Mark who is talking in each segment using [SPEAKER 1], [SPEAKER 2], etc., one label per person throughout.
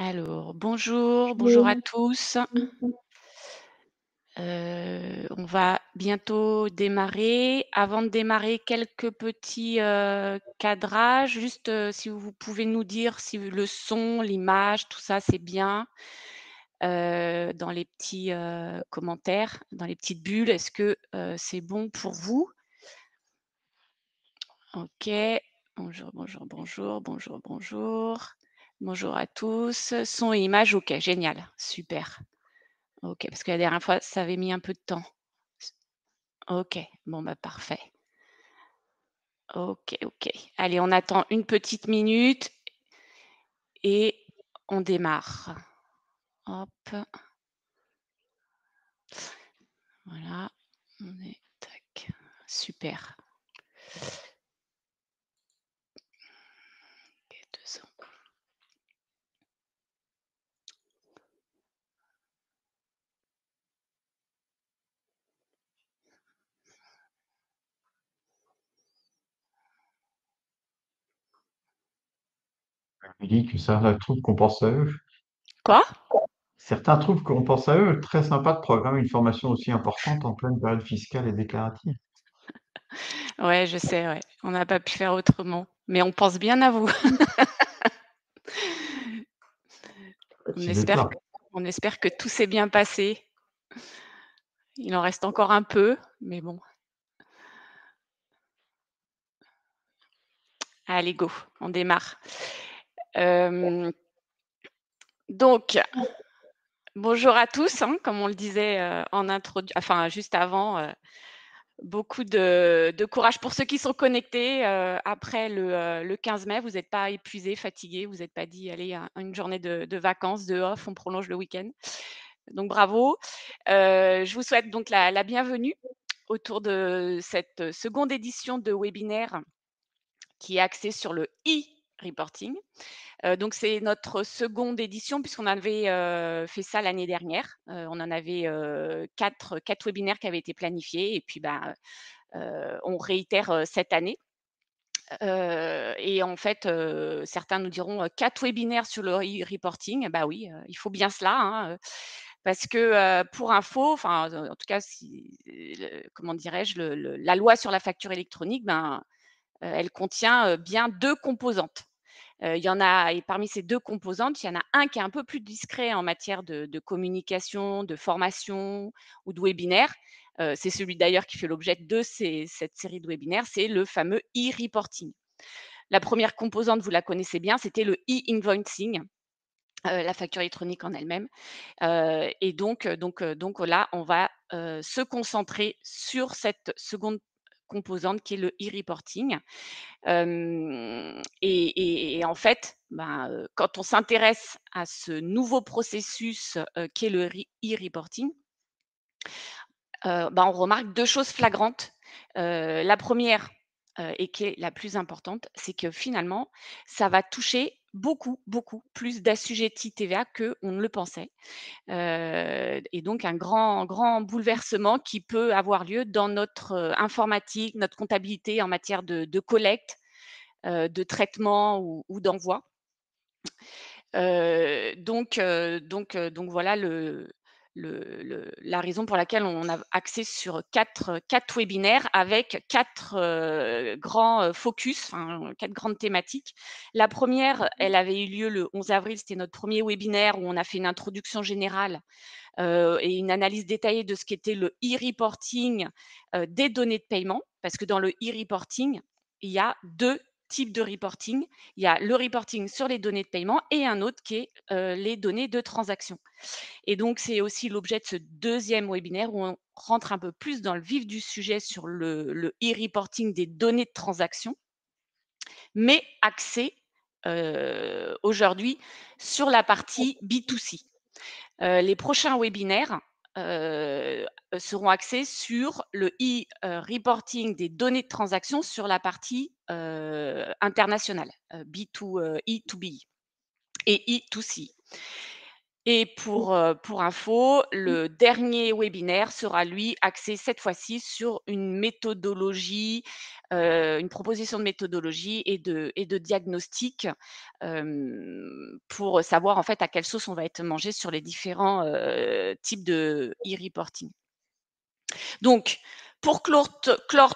[SPEAKER 1] Alors, bonjour, bonjour à
[SPEAKER 2] Bonjour.
[SPEAKER 1] tous. On va bientôt démarrer. Avant de démarrer, quelques petits, cadrages. Juste, si vous pouvez nous dire si le son, l'image, tout ça, c'est bien, dans les petits, commentaires, dans les petites bulles. Est-ce que, c'est bon pour vous? OK. Bonjour, bonjour, bonjour, bonjour, bonjour. Bonjour à tous. Son et image, OK, génial, super. OK, parce que la dernière fois, ça avait mis un peu de temps. S OK, bon, bah, parfait. OK, OK. Allez, on attend une petite minute et on démarre. Hop, voilà, on est tac, super. OK, 200.
[SPEAKER 2] Je dis que certains trouvent qu'on pense à eux.
[SPEAKER 1] Quoi?
[SPEAKER 2] Certains trouvent qu'on pense à eux. Très sympa de programmer une formation aussi importante en pleine période fiscale et déclarative.
[SPEAKER 1] Ouais, je sais, ouais. On n'a pas pu faire autrement, mais on pense bien à vous. On
[SPEAKER 2] S'il est
[SPEAKER 1] espère
[SPEAKER 2] là.
[SPEAKER 1] que on espère que tout s'est bien passé. Il en reste encore un peu, mais bon. Allez go, on démarre. Hem, donc bonjour à tous, hein, comme on le disait, en enfin juste avant, beaucoup de courage pour ceux qui sont connectés, après le 15 mai. Vous n'êtes pas épuisés, fatigués, vous n'êtes pas dit: «Allez, une journée de vacances, de off, on prolonge le week-end». Donc bravo. Je vous souhaite donc la bienvenue autour de cette seconde édition de webinaire qui est axée sur le e-reporting. Donc c'est notre seconde édition puisqu'on avait, fait ça l'année dernière. On en avait, 4 webinaires qui avaient été planifiés et puis, bah, on réitère, cette année. Et en fait, certains nous diront, 4 webinaires sur le e-reporting. Bah oui, il faut bien cela, hein, parce que, pour info, enfin, en tout cas si comment dirais-je? La loi sur la facture électronique, ben, elle contient, bien 2 composantes. Il y en a et parmi ces 2 composantes, il y en a un qui est un peu plus discret en matière de communication, de formation ou de webinaire. C'est celui d'ailleurs qui fait l'objet de cette série de webinaires, c'est le fameux e-reporting. La première composante, vous la connaissez bien, c'était le e-invoicing, la facture électronique en elle-même. Et donc là, on va, se concentrer sur cette seconde composante qui est le e-reporting. Et en fait, ben, quand on s'intéresse à ce nouveau processus, qu'est le e-reporting, ben, on remarque 2 choses flagrantes. La première re et qui est la plus importante, c'est que finalement, ça va toucher beaucoup, beaucoup plus d'assujettis TVA qu'on ne le pensait. Et donc un grand bouleversement qui peut avoir lieu dans notre, informatique, notre comptabilité en matière de collecte, de traitement ou d'envoi. Donc voilà la raison pour laquelle on a axé sur quatre webinaires avec 4 grands, focus, enfin 4 grandes thématiques. La première, elle avait eu lieu le 11 avril, c'était notre premier webinaire où on a fait une introduction générale, et une analyse détaillée de ce qu'était le e-reporting, des données de paiement. Parce que dans le e-reporting, il y a 2 types de reporting. Il y a le reporting sur les données de paiement et un autre qui est, les données de transaction. Et donc c'est aussi l'objet de ce deuxième webinaire où on rentre un peu plus dans le vif du sujet sur le e-reporting des données de transaction, mais axé, aujourd'hui sur la partie B2C. Les prochains webinaires, heu, seront axés sur le reporting des données de transaction sur la partie, internationale, B2, E2B et E2C. Et pour info, le dernier webinaire sera lui axé cette fois-ci sur une méthodologie, une proposition de méthodologie et de diagnostic, pour savoir en fait à quelle sauce on va être mangé sur les différents, types de e-reporting. Donc, pour clore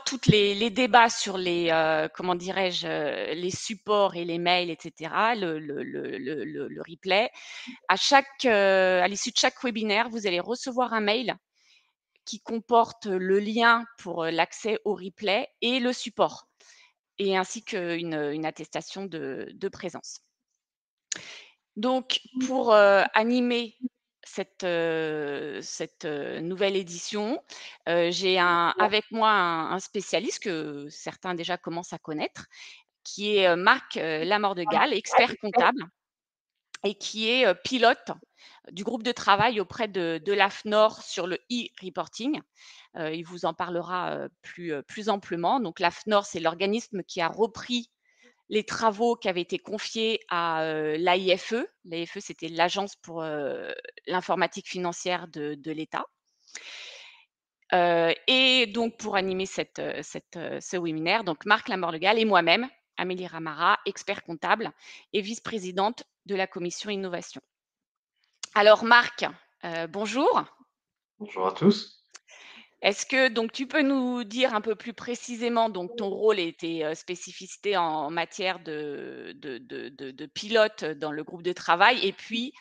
[SPEAKER 1] toutes les débats sur les, comment dirais-je, les supports et les mails et cetera, le replay, à l'issue de chaque webinaire, vous allez recevoir un mail qui comporte le lien pour, l'accès au replay et le support et ainsi qu'une attestation de présence. Donc pour, animer cette nouvelle édition, j'ai avec moi un spécialiste que certains déjà commencent à connaître, qui est, Marc, Lamordegal, expert comptable et qui est, pilote du groupe de travail auprès de l'AFNOR sur le e-reporting. Il vous en parlera, plus amplement. Donc l'AFNOR, c'est l'organisme qui a repris les travaux qui avaient été confiés à, l'AIFE. L'AIFE, c'était l'Agence pour, l'informatique financière de l'État. Et donc pour animer ce webinaire, donc Marc Lamorlegal et moi-même, Amélie Ramara, expert comptable et vice-présidente de la commission innovation. Alors Marc, bonjour.
[SPEAKER 2] Bonjour à tous.
[SPEAKER 1] Est-ce que donc tu peux nous dire un peu plus précisément donc ton rôle et tes, spécificités en matière de pilote dans le groupe de travail et puis,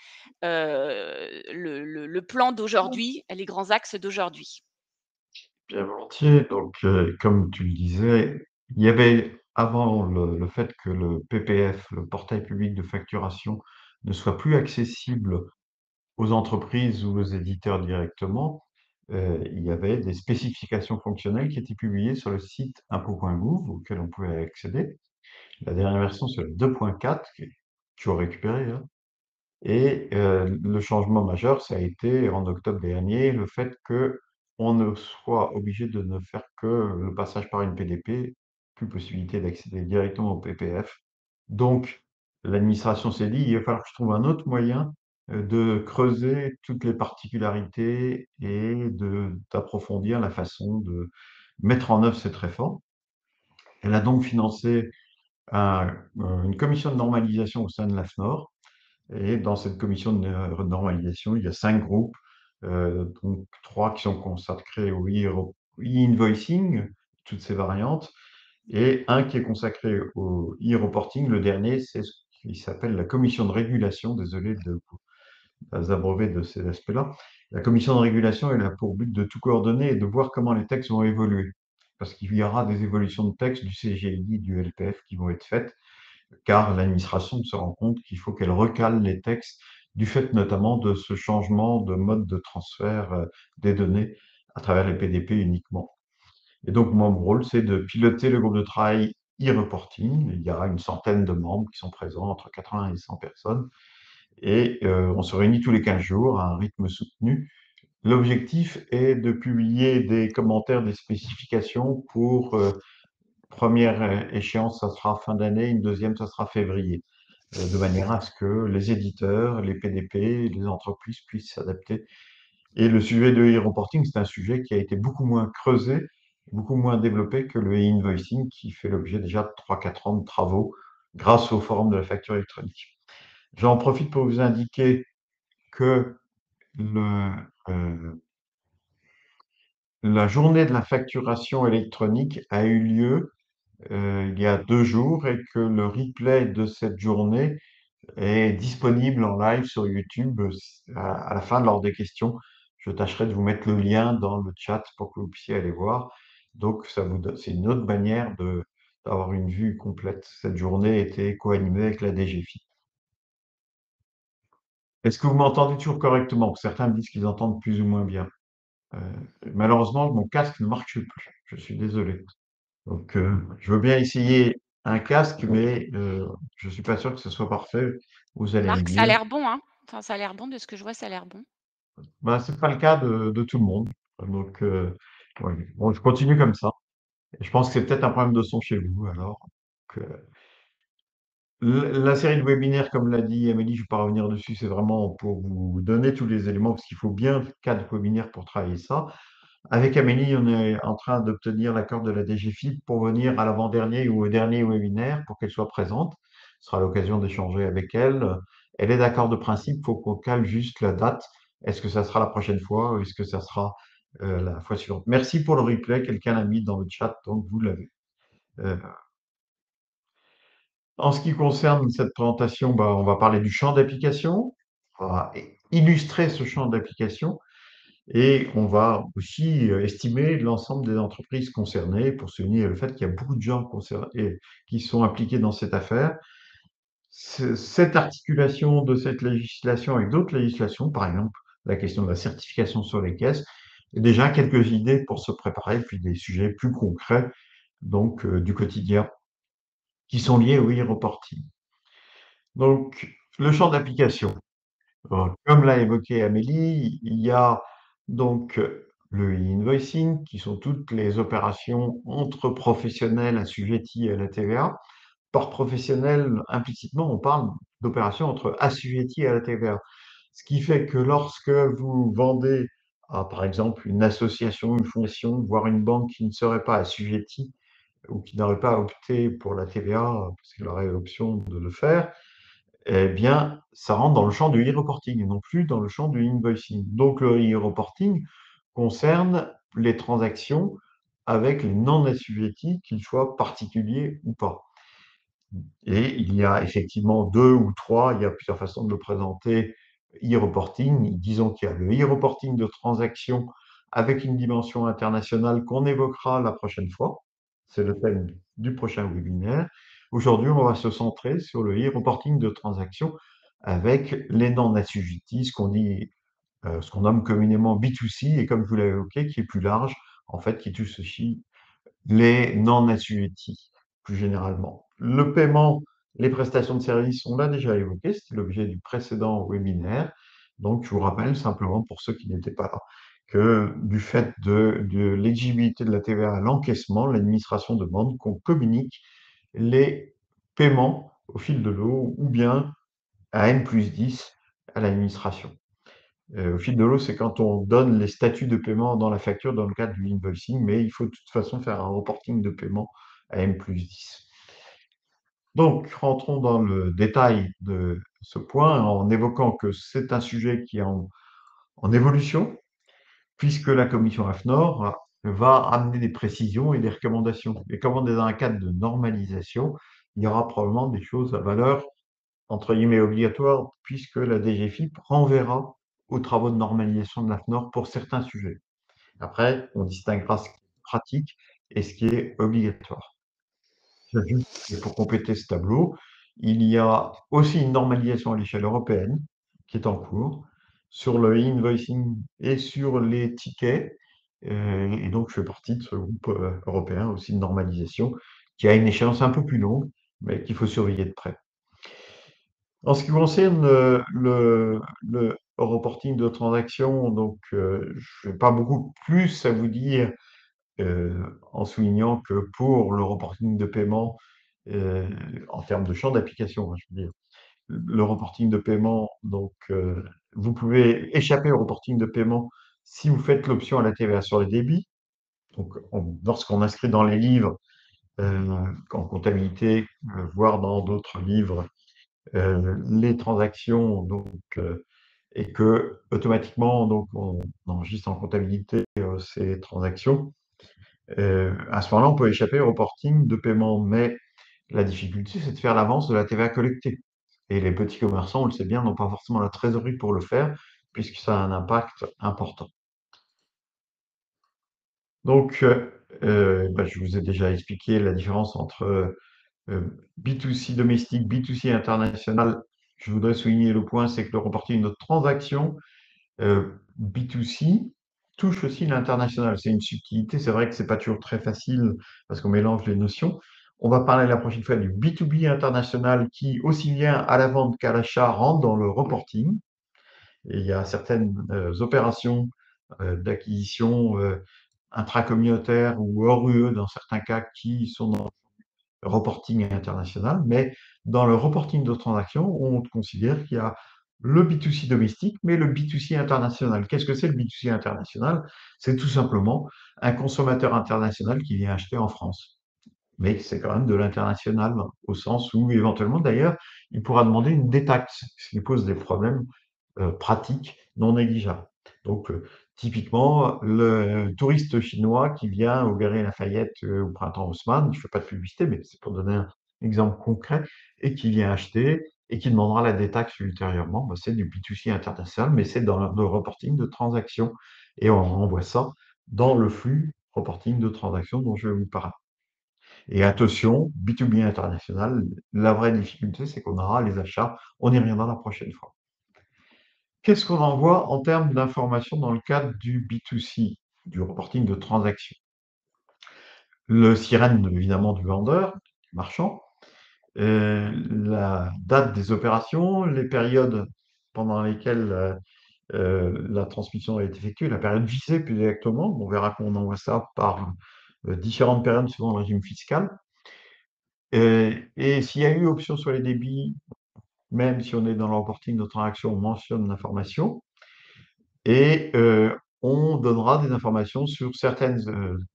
[SPEAKER 1] le plan d'aujourd'hui, les grands axes d'aujourd'hui?
[SPEAKER 2] Bien volontiers. Donc, comme tu le disais, il y avait avant le fait que le PPF, le portail public de facturation, ne soit plus accessible aux entreprises ou aux éditeurs directement, il y avait des spécifications fonctionnelles qui étaient publiées sur le site impôts.gouv auquel on pouvait accéder. La dernière version, c'est la 2.4 qui est toujours récupérée, hein. Et le changement majeur, ça a été en octobre dernier, le fait qu'on ne soit obligé de ne faire que le passage par une PDP, plus possibilité d'accéder directement au PPF. Donc l'administration s'est dit: «Il va falloir que je trouve un autre moyen, de creuser toutes les particularités et d'approfondir la façon de mettre en œuvre cette réforme». Elle a donc financé une commission de normalisation au sein de l'AFNOR et dans cette commission de normalisation, il y a 5 groupes, donc 3 qui sont consacrés au e-invoicing, toutes ses variantes, et un qui est consacré au e-reporting. Le dernier, c'est ce qui s'appelle la commission de régulation. Désolé de vous abreuver de ces aspects-là. La commission de régulation, elle a pour but de tout coordonner et de voir comment les textes vont évoluer. Parce qu'il y aura des évolutions de texte du CGI, du LPF qui vont être faites car l'administration se rend compte qu'il faut qu'elle recale les textes, du fait notamment de ce changement de mode de transfert des données à travers les PDP uniquement. Et donc, moi, mon rôle, c'est de piloter le groupe de travail e-reporting. Il y aura une centaine de membres qui sont présents, entre 80 et 100 personnes, et on se réunit tous les 15 jours à un rythme soutenu. L'objectif est de publier des commentaires, des spécifications pour première échéance, ça sera fin d'année, une deuxième, ça sera février, de manière à ce que les éditeurs, les PDP, les entreprises puissent s'adapter. Et le sujet de e-reporting, c'est un sujet qui a été beaucoup moins creusé, beaucoup moins développé que le e-invoicing, qui fait l'objet déjà de 3-4 ans de travaux grâce aux forums de la facture électronique. J'en profite pour vous indiquer que le, la journée de la facturation électronique a eu lieu il y a 2 jours et que le replay de cette journée est disponible en live sur YouTube, à la fin lors des questions. Je tâcherai de vous mettre le lien dans le chat pour que vous puissiez aller voir. Donc ça vous donne c'est une autre manière d'avoir une vue complète. Cette journée était co-animée avec la DGFiP. Est-ce que vous m'entendez toujours correctement? Certains me disent qu'ils entendent plus ou moins bien. Heu, malheureusement, mon casque ne marche plus. Je suis désolé. Donc, je veux bien essayer un casque, mais je suis pas sûr que ce soit parfait. Vous allez me
[SPEAKER 1] Marc, ça a
[SPEAKER 2] dire.
[SPEAKER 1] l'air bon, hein? Enfin, ça a l'air bon de ce que je vois, ça a l'air bon.
[SPEAKER 2] Bah, c'est pas le cas de tout le monde. Donc, ouais, bon, je continue comme ça et je pense que c'est peut-être un problème de son chez vous alors que La série de webinaires, comme l'a dit Amélie, je ne vais pas revenir dessus, c'est vraiment pour vous donner tous les éléments, parce qu'il faut bien 4 webinaires pour travailler ça. Avec Amélie, on est en train d'obtenir l'accord de la DGFiP pour venir à l'avant-dernier ou au dernier webinaire pour qu'elle soit présente. Ce sera l'occasion d'échanger avec elle. Elle est d'accord de principe, il faut qu'on cale juste la date. Est-ce que ça sera la prochaine fois ou est-ce que ça sera la fois suivante? Merci pour le replay, quelqu'un l'a mis dans le chat, donc vous l'avez. Euh, En ce qui concerne cette présentation, bah, on va parler du champ d'application, on va illustrer ce champ d'application et on va aussi estimer l'ensemble des entreprises concernées pour souligner le fait qu'il y a beaucoup de gens concernés qui sont impliqués dans cette affaire. Cette articulation de cette législation avec d'autres législations, par exemple la question de la certification sur les caisses, et déjà quelques idées pour se préparer, puis des sujets plus concrets donc du quotidien qui sont liés au e-reporting. Donc, le champ d'application, comme l'a évoqué Amélie, il y a donc le e-invoicing, qui sont toutes les opérations entre professionnels assujettis à la TVA. Par professionnel, implicitement, on parle d'opérations entre assujettis à la TVA. Ce qui fait que lorsque vous vendez à, par exemple, une association, une fondation, voire une banque qui ne serait pas assujettie ou qui n'aurait pas opté pour la TVA, parce qu'elle aurait l'option de le faire, eh bien, ça rentre dans le champ du e-reporting et non plus dans le champ du invoicing. Donc, le e-reporting concerne les transactions avec les non-assujettis, qu'ils soient particuliers ou pas. Et il y a effectivement deux ou trois, il y a plusieurs façons de le présenter, e-reporting. Disons qu'il y a le e-reporting de transactions avec une dimension internationale qu'on évoquera la prochaine fois. C'est le thème du prochain webinaire. Aujourd'hui, on va se centrer sur le e-reporting de transactions avec les non-assujettis, ce qu'on nomme communément B2C, et comme je vous l'avez évoqué, qui est plus large, en fait, qui touche aussi les non-assujettis, plus généralement. Le paiement, les prestations de services, on l'a déjà évoqué, c'était l'objet du précédent webinaire. Donc, je vous rappelle simplement, pour ceux qui n'étaient pas là, que du fait de l'éligibilité de la TVA à l'encaissement, l'administration demande qu'on communique les paiements au fil de l'eau ou bien à N+10 à l'administration. Au fil de l'eau, c'est quand on donne les statuts de paiement dans la facture dans le cadre du invoicing, mais il faut de toute façon faire un reporting de paiement à M+10. Donc, rentrons dans le détail de ce point en évoquant que c'est un sujet qui est en évolution, puisque la commission AFNOR va amener des précisions et des recommandations. Et comme on est dans un cadre de normalisation, il y aura probablement des choses à valeur entre guillemets obligatoire, puisque la DGFiP renverra aux travaux de normalisation de l'AFNOR pour certains sujets. Après, on distinguera ce qui est pratique et ce qui est obligatoire. J'ajoute que pour compléter ce tableau, il y a aussi une normalisation à l'échelle européenne qui est en cours sur le e-invoicing et sur les tickets. Et donc, je fais partie de ce groupe européen aussi de normalisation qui a une échéance un peu plus longue, mais qu'il faut surveiller de près. En ce qui concerne le reporting de transactions, donc je n'ai pas beaucoup plus à vous dire en soulignant que pour le reporting de paiement, en termes de champ d'application, hein, je veux dire, le reporting de paiement, donc vous pouvez échapper au reporting de paiement si vous faites l'option à la TVA sur les débits. Donc, lorsqu'on inscrit dans les livres, en comptabilité, voire dans d'autres livres, les transactions donc et que automatiquement donc on enregistre en comptabilité ces transactions. À ce moment-là, on peut échapper au reporting de paiement, mais la difficulté, c'est de faire l'avance de la TVA collectée. Et les petits commerçants, on le sait bien, n'ont pas forcément la trésorerie pour le faire, puisque ça a un impact important. Donc, bah, je vous ai déjà expliqué la différence entre B2C domestique, B2C international. Je voudrais souligner le point, c'est que le reporting de transaction B2C touche aussi l'international. C'est une subtilité, c'est vrai que c'est pas toujours très facile parce qu'on mélange les notions. On va parler la prochaine fois du B2B international qui, aussi bien à la vente qu'à l'achat, rentre dans le reporting. Et il y a certaines opérations d'acquisition intracommunautaire ou hors UE dans certains cas qui sont dans reporting international, mais dans le reporting de transactions, on considère qu'il y a le B2C domestique, mais le B2C international. Qu'est-ce que c'est le B2C international? C'est tout simplement un consommateur international qui vient acheter en France. Mais c'est quand même de l'international, au sens où éventuellement d'ailleurs, il pourra demander une détaxe, ce qui pose des problèmes pratiques non négligeables. Donc, typiquement, le touriste chinois qui vient aux Galeries Lafayette, au Printemps Haussmann, je ne fais pas de publicité, mais c'est pour donner un exemple concret, et qui vient acheter et qui demandera la détaxe ultérieurement, bah, c'est du B2C international, mais c'est dans le reporting de transactions et on renvoie ça dans le flux reporting de transactions dont je vais vous parler. Et attention, B2B international, la vraie difficulté, c'est qu'on aura les achats. On y reviendra la prochaine fois. Qu'est-ce qu'on envoie en termes d'informations dans le cadre du B2C, du reporting de transactions? Le sirène, évidemment, du vendeur, du marchand, la date des opérations, les périodes pendant lesquelles la transmission est effectuée, la période visée plus exactement. On verra qu'on envoie ça par différentes périodes selon le régime fiscal. Et s'il y a eu option sur les débits, même si on est dans le reporting de transaction, on mentionne l'information et on donnera des informations sur certaines,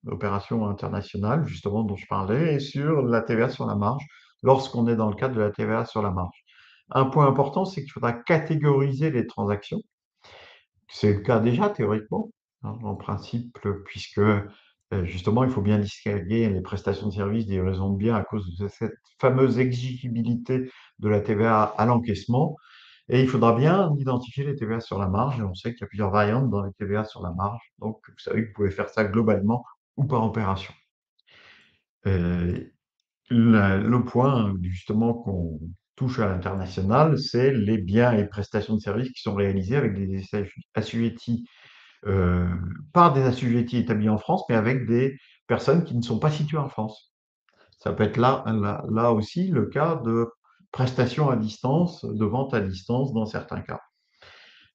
[SPEAKER 2] opérations internationales, justement dont je parlais et sur la TVA sur la marge, lorsqu'on est dans le cadre de la TVA sur la marge. Un point important, c'est qu'il faudra catégoriser les transactions. C'est le cas déjà théoriquement, hein, en principe, puisque, justement, il faut bien distinguer les prestations de services des livraisons de biens à cause de cette fameuse exigibilité de la TVA à l'encaissement et il faudra bien identifier les TVA sur la marge et on sait qu'il y a plusieurs variantes dans les TVA sur la marge, donc vous savez que vous pouvez faire ça globalement ou par opération. Heu, le point justement qu'on touche à l'international, c'est les biens et prestations de services qui sont réalisés avec des assujettis heu, par des assujettis établis en France, mais avec des personnes qui ne sont pas situées en France. Ça peut être là aussi le cas de prestations à distance, de vente à distance dans certains cas.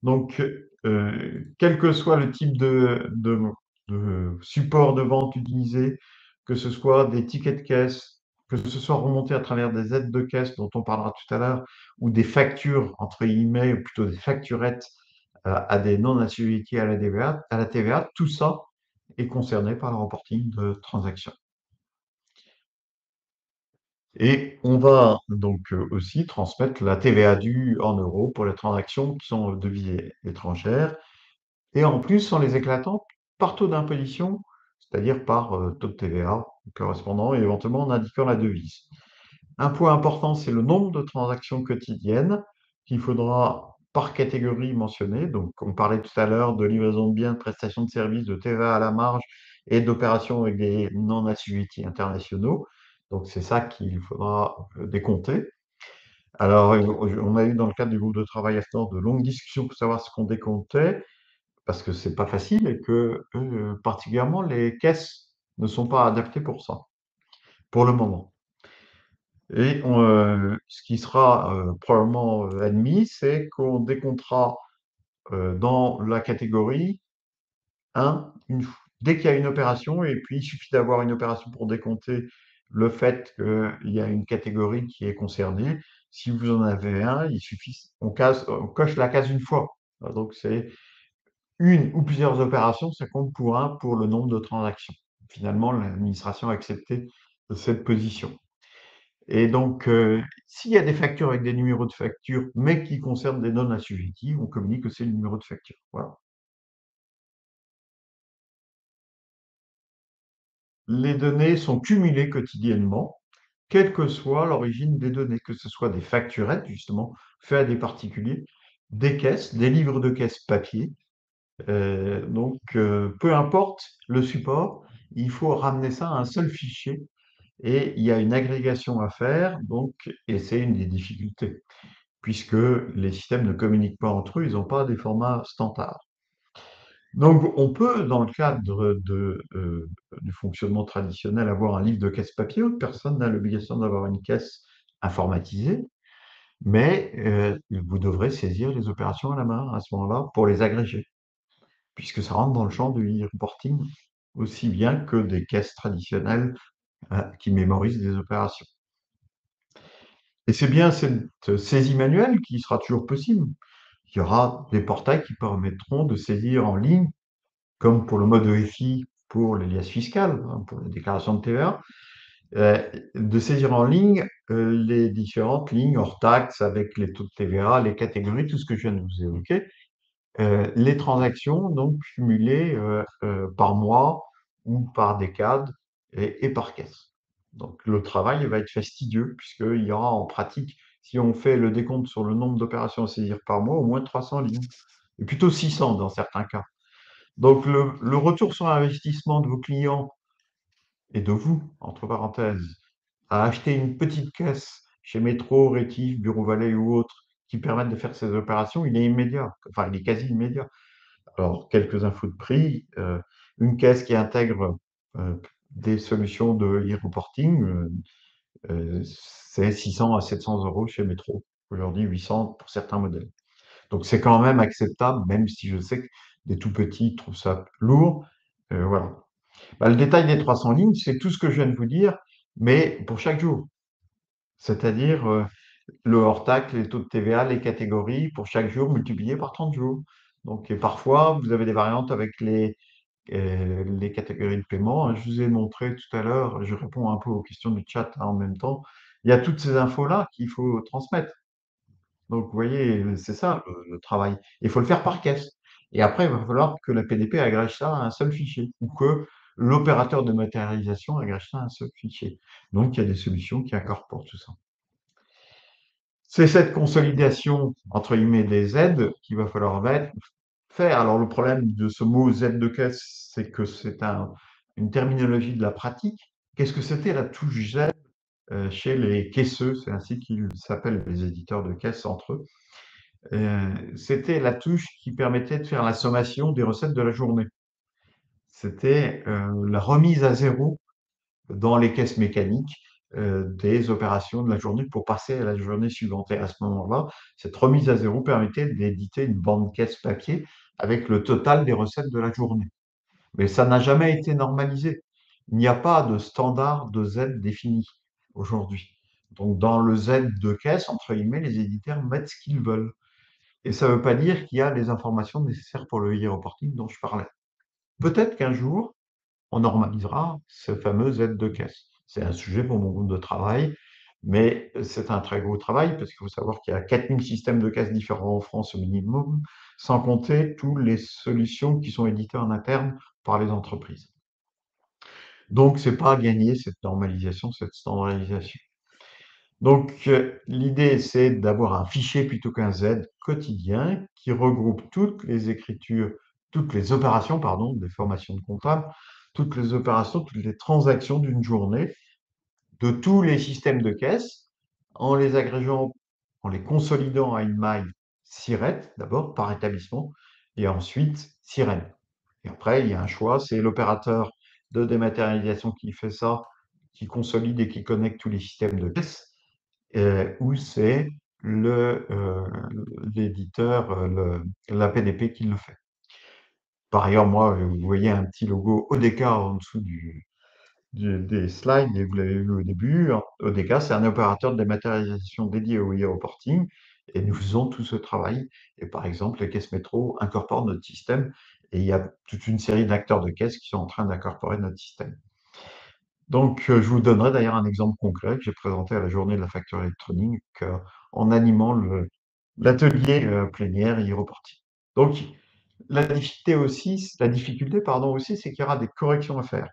[SPEAKER 2] Donc, quel que soit le type de support de vente utilisé, que ce soit des tickets de caisse, que ce soit remonté à travers des aides de caisse dont on parlera tout à l'heure, ou des «factures» entre guillemets, ou plutôt des facturettes, à des non assujettis à la TVA, tout ça est concerné par le reporting de transactions. Et on va donc, aussi transmettre la TVA due en euros pour les transactions qui sont de devises étrangères et en plus en les éclatant par taux d'imposition, c'est-à-dire par, taux de TVA correspondant et éventuellement en indiquant la devise. Un point important, c'est le nombre de transactions quotidiennes qu'il faudra par catégorie mentionner. Donc, on parlait tout à l'heure de livraison de biens, de prestations de services, de TVA à la marge et d'opérations avec des non assujettis internationaux. Donc, c'est ça qu'il faudra décompter. Alors, on a eu dans le cadre du groupe de travail à ce temps de longues discussions pour savoir ce qu'on décomptait, parce que c'est pas facile et que, particulièrement les caisses ne sont pas adaptées pour ça, pour le moment. Et ce qui sera, probablement, admis, c'est qu'on décomptera, dans la catégorie 1, dès qu'il y a une opération et puis il suffit d'avoir une opération pour décompter le fait qu'il y a une catégorie qui est concernée. Si vous en avez un, il suffit on coche la case une fois. Donc c'est une ou plusieurs opérations, ça compte pour 1 pour le nombre de transactions. Finalement, l'administration a accepté cette position. Et donc, s'il y a des factures avec des numéros de facture, mais qui concernent des non assujettis, on communique que c'est le numéro de facture. Voilà. Les données sont cumulées quotidiennement, quelle que soit l'origine des données, que ce soit des facturettes, justement, faites à des particuliers, des caisses, des livres de caisse papier. Donc, peu importe le support, il faut ramener ça à un seul fichier et il y a une agrégation à faire, donc et c'est une des difficultés, puisque les systèmes ne communiquent pas entre eux, ils n'ont pas des formats standards. Donc on peut, dans le cadre du fonctionnement traditionnel, avoir un livre de caisse papier, personne n'a l'obligation d'avoir une caisse informatisée, mais vous devrez saisir les opérations à la main à ce moment-là pour les agréger, puisque ça rentre dans le champ du e-reporting aussi bien que des caisses traditionnelles, qui mémorisent des opérations. Et c'est bien cette saisie manuelle qui sera toujours possible. Il y aura des portails qui permettront de saisir en ligne, comme pour le mode EFI pour les liasses fiscales, hein, pour la déclaration de TVA, de saisir en ligne les différentes lignes hors taxes avec les taux de TVA, les catégories, tout ce que je viens de vous évoquer, les transactions donc cumulées par mois ou par décade et par caisse. Donc le travail va être fastidieux puisqu'il y aura en pratique, si on fait le décompte sur le nombre d'opérations à saisir par mois, au moins 300 lignes, et plutôt 600 dans certains cas. Donc le retour sur investissement de vos clients et de vous, entre parenthèses, à acheter une petite caisse chez Métro, Rétif, Bureau Vallée ou autres qui permettent de faire ces opérations, il est immédiat, enfin il est quasi immédiat. Alors, quelques infos de prix. Une caisse qui intègre des solutions de e-reporting, c'est 600 à 700 euros chez Métro. Aujourd'hui, 800 pour certains modèles. Donc, c'est quand même acceptable, même si je sais que des tout petits trouvent ça lourd. Voilà. Bah, le détail des 300 lignes, c'est tout ce que je viens de vous dire, mais pour chaque jour. C'est-à-dire le hors-taxe, les taux de TVA, les catégories pour chaque jour multiplié par 30 jours. Donc, et parfois, vous avez des variantes avec les catégories de paiement, hein. Je vous ai montré tout à l'heure, je réponds un peu aux questions du chat hein, en même temps. Il y a toutes ces infos-là qu'il faut transmettre. Donc, vous voyez, c'est ça le travail. Il faut le faire par caisse. Et après, il va falloir que la PDP agrège ça à un seul fichier ou que l'opérateur de matérialisation agrège ça à un seul fichier. Donc, il y a des solutions qui incorporent tout ça. C'est cette consolidation, entre guillemets, des aides qu'il va falloir faire. Alors, le problème de ce mot Z de caisse, c'est que c'est une terminologie de la pratique. Qu'est-ce que c'était la touche Z chez les caisseux? C'est ainsi qu'ils s'appellent, les éditeurs de caisse entre eux. C'était la touche qui permettait de faire la sommation des recettes de la journée. C'était la remise à zéro dans les caisses mécaniques des opérations de la journée pour passer à la journée suivante. Et à ce moment-là, cette remise à zéro permettait d'éditer une bande caisse papier avec le total des recettes de la journée. Mais ça n'a jamais été normalisé. Il n'y a pas de standard de Z défini aujourd'hui. Donc, dans le Z de caisse, entre guillemets, les éditeurs mettent ce qu'ils veulent. Et ça ne veut pas dire qu'il y a les informations nécessaires pour le e-reporting dont je parlais. Peut-être qu'un jour, on normalisera ce fameux aide de caisse. C'est un sujet pour mon groupe de travail, mais c'est un très gros travail parce qu'il faut savoir qu'il y a 4000 systèmes de caisse différents en France au minimum, sans compter toutes les solutions qui sont éditées en interne par les entreprises. Donc, ce n'est pas gagné cette normalisation, cette standardisation. Donc, l'idée, c'est d'avoir un fichier plutôt qu'un Z quotidien qui regroupe toutes les écritures, toutes les opérations, pardon, des formations de comptables, toutes les opérations, toutes les transactions d'une journée de tous les systèmes de caisse en les agrégeant, en les consolidant à une maille SIRET, d'abord par établissement, et ensuite SIREN. Et après, il y a un choix, c'est l'opérateur de dématérialisation qui fait ça, qui consolide et qui connecte tous les systèmes de caisse ou c'est l'éditeur, la PDP qui le fait. Par ailleurs, moi, vous voyez un petit logo ODK en dessous des slides, et vous l'avez vu au début. ODK, c'est un opérateur de dématérialisation dédié au e-reporting, et nous faisons tout ce travail. Et par exemple, les caisses métro incorporent notre système, et il y a toute une série d'acteurs de caisse qui sont en train d'incorporer notre système. Donc, je vous donnerai d'ailleurs un exemple concret que j'ai présenté à la journée de la facture électronique en animant l'atelier plénière e-reporting. Donc, la difficulté, pardon, aussi, c'est qu'il y aura des corrections à faire.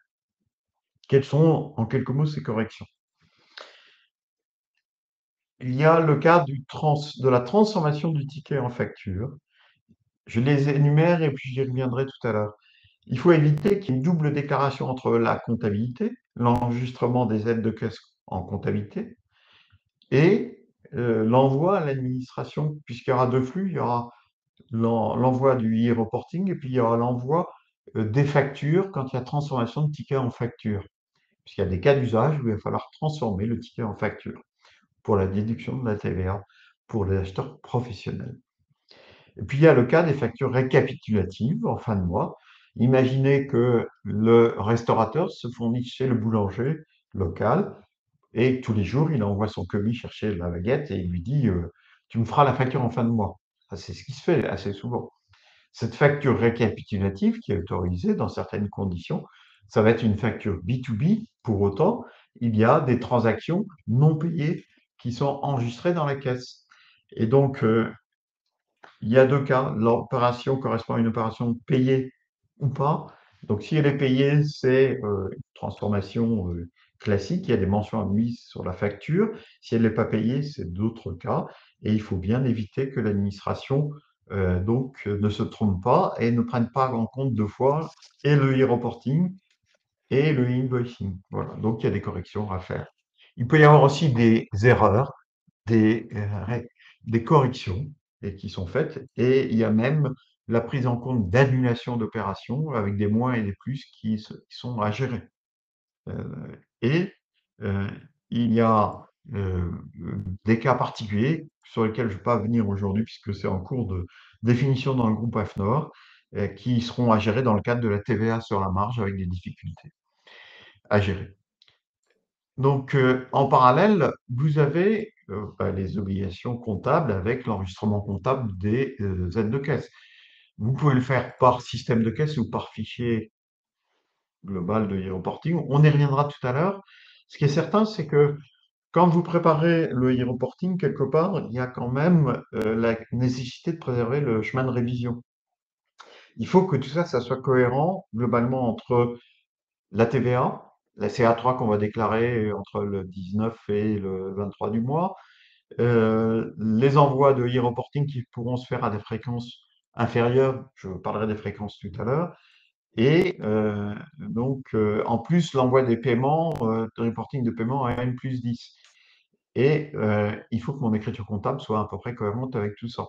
[SPEAKER 2] Quelles sont, en quelques mots, ces corrections? Il y a le cas de la transformation du ticket en facture. Je les énumère et puis j'y reviendrai tout à l'heure. Il faut éviter qu'il y ait une double déclaration entre la comptabilité, l'enregistrement des aides de caisse en comptabilité, et l'envoi à l'administration, puisqu'il y aura deux flux, il y aura l'envoi du e-reporting et puis il y aura l'envoi des factures quand il y a transformation de ticket en facture. Puisqu'il y a des cas d'usage où il va falloir transformer le ticket en facture pour la déduction de la TVA pour les acheteurs professionnels. Et puis il y a le cas des factures récapitulatives en fin de mois. Imaginez que le restaurateur se fournisse chez le boulanger local Et tous les jours, il envoie son commis chercher la baguette et il lui dit tu me feras la facture en fin de mois. Ça, c'est ce qui se fait assez souvent. Cette facture récapitulative qui est autorisée dans certaines conditions, ça va être une facture B2B. Pour autant, il y a des transactions non payées qui sont enregistrées dans la caisse. Et donc, il y a deux cas. L'opération correspond à une opération payée ou pas. Donc, si elle est payée, c'est une transformation classique. Il y a des mentions admises sur la facture. Si elle n'est pas payée, c'est d'autres cas. Et il faut bien éviter que l'administration ne se trompe pas et ne prenne pas en compte deux fois et le e-reporting et le invoicing. Voilà. Donc, il y a des corrections à faire. Il peut y avoir aussi des erreurs, des, euh, des corrections et qui sont faites. Et il y a même la prise en compte d'annulation d'opérations avec des moins et des plus qui sont à gérer. Et euh, il y a euh, des cas particuliers sur lesquels je ne vais pas venir aujourd'hui puisque c'est en cours de définition dans le groupe AFNOR qui seront à gérer dans le cadre de la TVA sur la marge avec des difficultés à gérer. Donc, en parallèle, vous avez les obligations comptables avec l'enregistrement comptable des aides de caisse. Vous pouvez le faire par système de caisse ou par fichier global de e-reporting. On y reviendra tout à l'heure. Ce qui est certain, c'est que quand vous préparez le e-reporting, quelque part, il y a quand même la nécessité de préserver le chemin de révision. Il faut que tout ça, ça soit cohérent globalement entre la TVA, la CA3 qu'on va déclarer entre le 19 et le 23 du mois, les envois de e-reporting qui pourront se faire à des fréquences inférieures, je parlerai des fréquences tout à l'heure, et en plus l'envoi des paiements, de reporting de paiement à N+10. Et il faut que mon écriture comptable soit à peu près cohérente avec tout ça.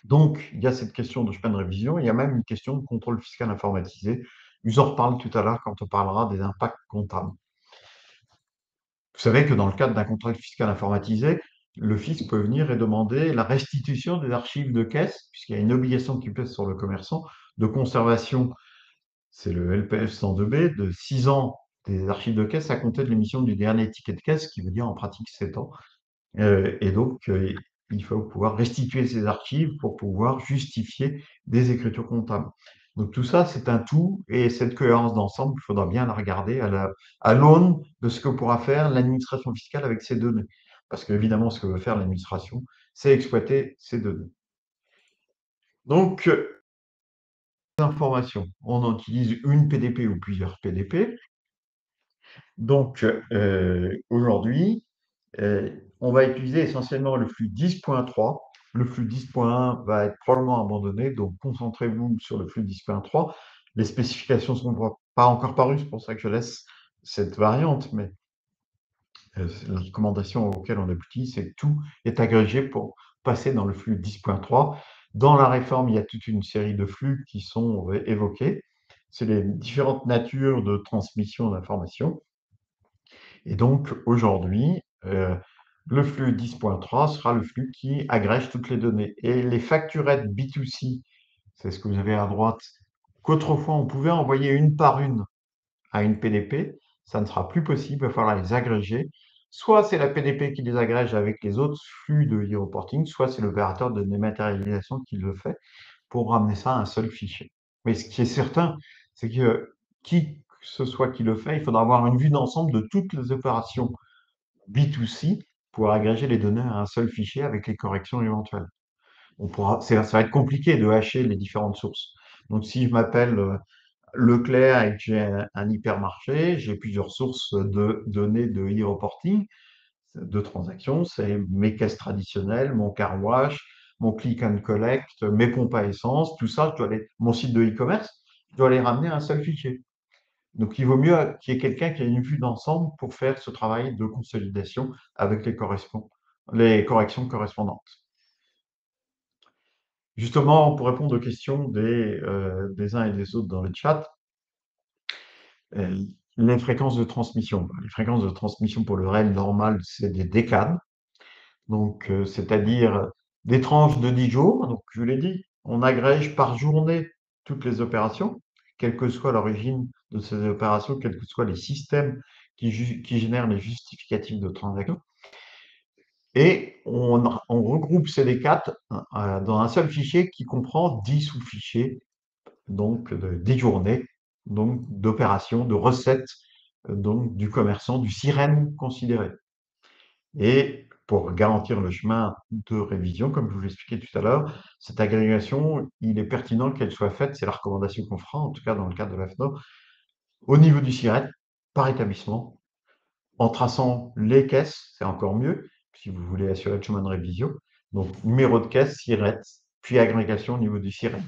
[SPEAKER 2] Donc, il y a cette question de chemin de révision, il y a même une question de contrôle fiscal informatisé. Je vous en reparle tout à l'heure quand on parlera des impacts comptables. Vous savez que dans le cadre d'un contrôle fiscal informatisé, le fisc peut venir et demander la restitution des archives de caisse, puisqu'il y a une obligation qui pèse sur le commerçant de conservation, c'est le LPF 102B, de 6 ans des archives de caisse à compter de l'émission du dernier ticket de caisse, qui veut dire en pratique 7 ans. Et donc, il faut pouvoir restituer ces archives pour pouvoir justifier des écritures comptables. Donc tout ça, c'est un tout, et cette cohérence d'ensemble, il faudra bien la regarder à l'aune de ce que pourra faire l'administration fiscale avec ces données. Parce qu'évidemment, ce que veut faire l'administration, c'est exploiter ces données. Donc, informations, on en utilise une PDP ou plusieurs PDP. Donc, aujourd'hui, on va utiliser essentiellement le flux 10.3. Le flux 10.1 va être probablement abandonné, donc concentrez-vous sur le flux 10.3. Les spécifications ne sont pas encore parues, c'est pour ça que je laisse cette variante, mais la recommandation auquel on aboutit, c'est que tout est agrégé pour passer dans le flux 10.3. Dans la réforme, il y a toute une série de flux qui sont évoqués. C'est les différentes natures de transmission d'informations. Et donc, aujourd'hui, le flux 10.3 sera le flux qui agrège toutes les données. Et les facturettes B2C, c'est ce que vous avez à droite, qu'autrefois on pouvait envoyer une par une à une PDP, ça ne sera plus possible, il va falloir les agréger. Soit c'est la PDP qui les agrège avec les autres flux de e-reporting, soit c'est l'opérateur de dématérialisation qui le fait pour ramener ça à un seul fichier. Mais ce qui est certain, c'est que qui que ce soit qui le fait, il faudra avoir une vue d'ensemble de toutes les opérations B2C pour agréger les données à un seul fichier avec les corrections éventuelles. Ça va être compliqué de hacher les différentes sources. Donc, si je m'appelle Leclerc et que j'ai un hypermarché, j'ai plusieurs sources de données de e-reporting, de transactions. C'est mes caisses traditionnelles, mon car wash, mon click and collect, mes pompes à essence, tout ça, mon site de e-commerce, je dois les ramener à un seul fichier. Donc, il vaut mieux qu'il y ait quelqu'un qui ait une vue d'ensemble pour faire ce travail de consolidation avec les corrections correspondantes. Justement, pour répondre aux questions des uns et des autres dans le chat, euh, les fréquences de transmission. Les fréquences de transmission pour le REL normal, c'est des décades. Donc, c'est-à-dire des tranches de 10 jours. Donc, je vous l'ai dit, on agrège par journée toutes les opérations, quelle que soit l'origine de ces opérations, quels que soient les systèmes qui génère les justificatifs de transaction. Et on regroupe ces D4 dans un seul fichier qui comprend 10 sous-fichiers, donc 10 journées donc d'opérations, de recettes donc du commerçant, du sirène considéré. Et pour garantir le chemin de révision, comme je vous l'expliquais tout à l'heure, cette agrégation, il est pertinent qu'elle soit faite, c'est la recommandation qu'on fera, en tout cas dans le cadre de l'AFNOR, au niveau du sirène, par établissement, en traçant les caisses, c'est encore mieux, si vous voulez assurer le chemin de révision. Donc, numéro de caisse, SIRET, puis agrégation au niveau du SIRET.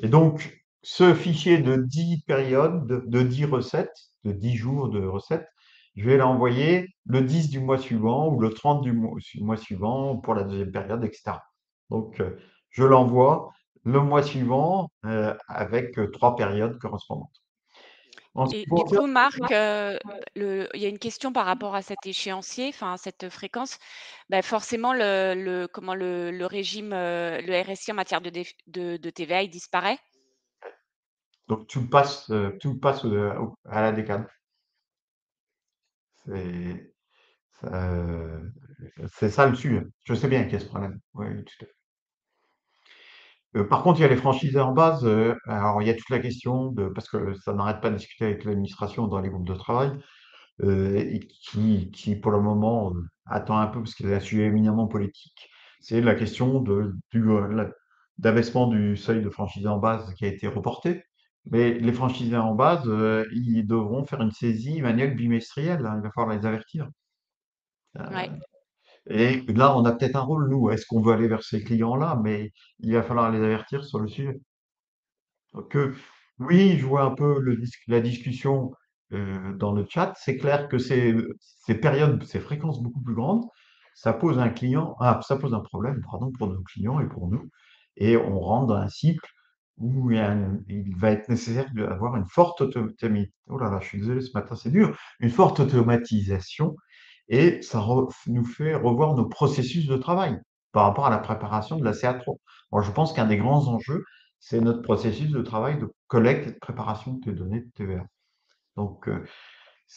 [SPEAKER 2] Et donc, ce fichier de 10 périodes, de 10 recettes, de 10 jours de recettes, je vais l'envoyer le 10 du mois suivant ou le 30 du mois suivant pour la deuxième période, etc. Donc, je l'envoie le mois suivant avec 3 périodes correspondantes. En ce qui
[SPEAKER 1] Et du
[SPEAKER 2] concerne
[SPEAKER 1] coup, Marc, il y a une question par rapport à cet échéancier, enfin à cette fréquence. Bah, forcément le régime, le RSI en matière de TVA, il disparaît?
[SPEAKER 2] Donc tu le passes, à la décade. C'est ça, c'est ça le sujet. Je sais bien qu'il y a ce problème. Oui, oui, tout à fait. Par contre, il y a les franchisés en base, alors il y a toute la question de parce que ça n'arrête pas de discuter avec l'administration dans les groupes de travail, et qui pour le moment, attend un peu parce qu'il y a un sujet éminemment politique. C'est la question d'abaissement du seuil de franchisés en base qui a été reporté. Mais les franchisés en base, ils devront faire une saisie manuelle bimestrielle, hein, il va falloir les avertir.
[SPEAKER 1] Ouais.
[SPEAKER 2] Heu et là, on a peut-être un rôle, nous. Est-ce qu'on veut aller vers ces clients-là? Mais il va falloir les avertir sur le sujet. Donc, oui, je vois un peu la discussion dans le chat. C'est clair que ces périodes, ces fréquences beaucoup plus grandes, ça pose un problème, pardon, pour nos clients et pour nous. Et on rentre dans un cycle où il va être nécessaire d'avoir une forte oh là là, je suis désolé, ce matin, c'est dur. Une forte automatisation et ça nous fait revoir nos processus de travail par rapport à la préparation de la CA3. Moi, je pense qu'un des grands enjeux, c'est notre processus de travail de collecte et de préparation de tes données de TVA. Donc,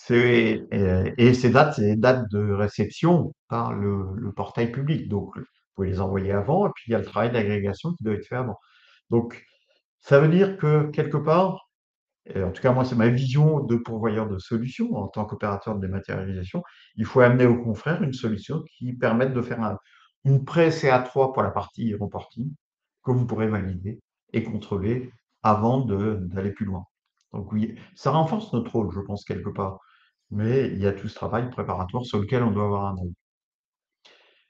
[SPEAKER 2] et ces dates, c'est les dates de réception par le portail public. Donc, vous pouvez les envoyer avant, et puis il y a le travail d'agrégation qui doit être fait avant. Donc, ça veut dire que quelque part, et en tout cas moi c'est ma vision de pourvoyeur de solutions en tant qu'opérateur de dématérialisation, il faut amener aux confrères une solution qui permette de faire une pré-CA3 pour la partie reporting que vous pourrez valider et contrôler avant d'aller plus loin. Donc oui, ça renforce notre rôle, je pense, quelque part. Mais il y a tout ce travail préparatoire sur lequel on doit avoir un œil.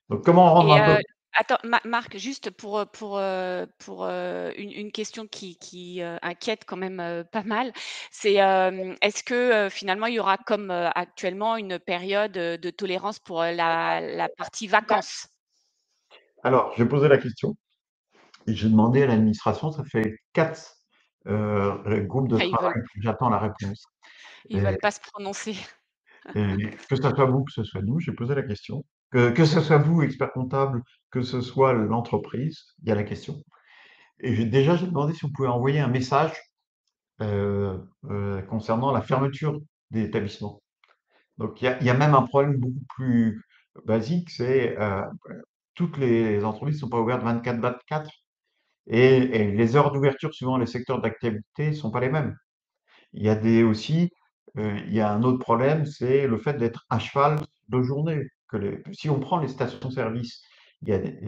[SPEAKER 2] Donc comment rendre
[SPEAKER 1] Et
[SPEAKER 2] un peu.
[SPEAKER 1] attends, Marc, juste pour, une question qui, inquiète quand même, pas mal, c'est, est-ce que, finalement, il y aura comme, actuellement une période, de tolérance pour, la partie vacances?
[SPEAKER 2] Alors, j'ai posé la question et j'ai demandé à l'administration, ça fait 4 groupes de
[SPEAKER 1] Ah,
[SPEAKER 2] travail que j'attends la réponse.
[SPEAKER 1] ils veulent pas se prononcer.
[SPEAKER 2] Et que ça soit vous, que ce soit nous, j'ai posé la question. Que ce soit vous, expert comptable, que ce soit l'entreprise, il y a la question. Et j'ai demandé si on pouvait envoyer un message concernant la fermeture des établissements. Donc il y a même un problème beaucoup plus basique, c'est toutes les entreprises ne sont pas ouvertes 24/24 et les heures d'ouverture suivant les secteurs d'activité ne sont pas les mêmes. Il y a aussi, il y a un autre problème, c'est le fait d'être à cheval de journée. Si on prend les stations-service,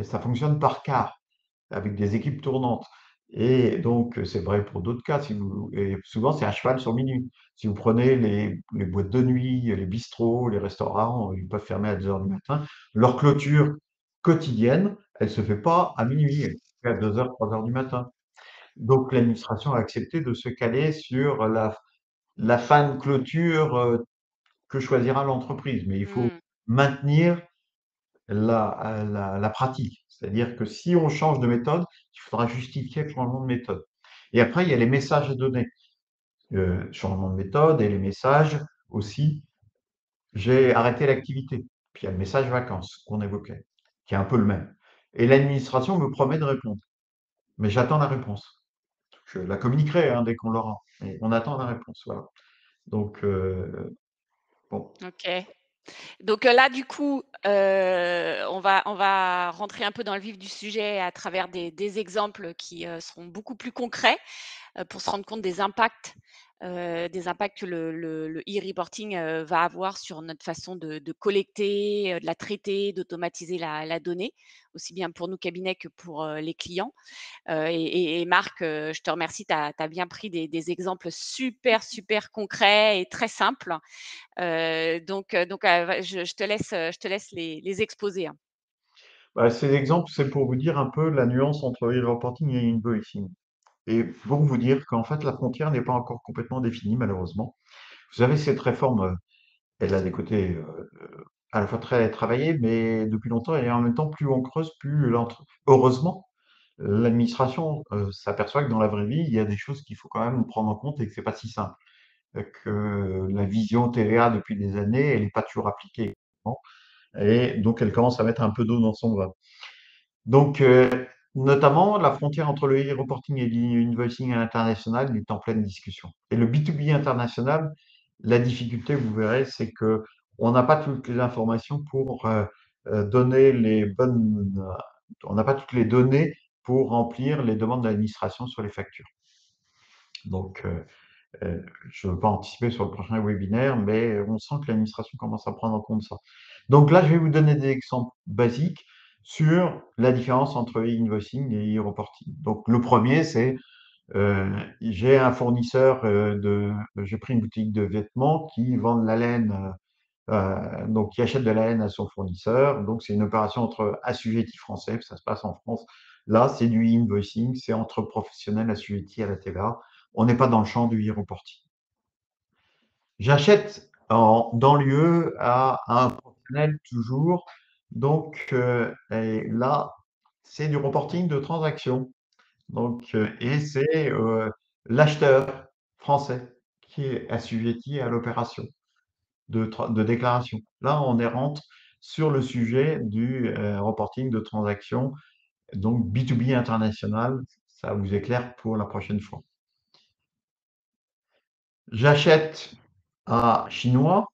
[SPEAKER 2] ça fonctionne par quart, avec des équipes tournantes. Et donc, c'est vrai pour d'autres cas. Et souvent, c'est à cheval sur minuit. Si vous prenez les boîtes de nuit, les bistrots, les restaurants, ils peuvent fermer à 2 heures du matin. Leur clôture quotidienne, elle se fait pas à minuit, elle se fait à 2 heures, 3 heures du matin. Donc, l'administration a accepté de se caler sur la fin de clôture que choisira l'entreprise. Mais il faut
[SPEAKER 1] Mmh.
[SPEAKER 2] maintenir la pratique. C'est-à-dire que si on change de méthode, il faudra justifier le changement de méthode. Et après, il y a les messages à donner. Changement de méthode et les messages aussi. J'ai arrêté l'activité. Puis il y a le message vacances qu'on évoquait, qui est un peu le même. Et l'administration me promet de répondre. Mais j'attends la réponse. Je la communiquerai hein, dès qu'on l'aura. Mais on attend la réponse. Voilà. Donc, Bon.
[SPEAKER 1] OK. Donc là, du coup, on va rentrer un peu dans le vif du sujet à travers des exemples qui, seront beaucoup plus concrets, pour se rendre compte des impacts que le e-reporting, va avoir sur notre façon de collecter, de la traiter, d'automatiser la donnée, aussi bien pour nous cabinets que pour, les clients. Et Marc, je te remercie, tu as bien pris des exemples super, super concrets et très simples. Va je te laisse les exposer, hein.
[SPEAKER 2] Bah, ces exemples, c'est pour vous dire un peu la nuance entre e-reporting et invoicing et pour vous dire qu'en fait, la frontière n'est pas encore complètement définie, malheureusement. Vous savez, cette réforme, elle a des côtés, à la fois très travaillés, mais depuis longtemps et en même temps, plus on creuse, plus l'entre heureusement, l'administration, s'aperçoit que dans la vraie vie, il y a des choses qu'il faut quand même prendre en compte et que c'est pas si simple. Que la vision TVA depuis des années, elle n'est pas toujours appliquée et donc elle commence à mettre un peu d'eau dans son vin. Donc, notamment, la frontière entre le e-reporting et l'invoicing à l'international est en pleine discussion. Et le B2B international, la difficulté, vous verrez, c'est que on n'a pas toutes les informations pour donner les bonnes. On n'a pas toutes les données pour remplir les demandes de l'administration sur les factures. Donc, je ne veux pas anticiper sur le prochain webinaire, mais on sent que l'administration commence à prendre en compte ça. Donc là, je vais vous donner des exemples basiques sur la différence entre e-invoicing et e-reporting. Donc le premier, c'est j'ai un fournisseur j'ai pris une boutique de vêtements qui vend de la laine, donc qui achète de la laine à son fournisseur. Donc c'est une opération entre assujettis français, ça se passe en France. Là, c'est du e-invoicing, c'est entre professionnels assujettis à la TVA. On n'est pas dans le champ du e-reporting. J'achète dans lieu à un professionnel toujours. Donc, et là, c'est du reporting de transaction. Donc, et c'est l'acheteur français qui est assujetti à l'opération de déclaration. Là, on est rentre sur le sujet du reporting de transaction, donc B2B international. Ça vous éclaire pour la prochaine fois. J'achète à chinois.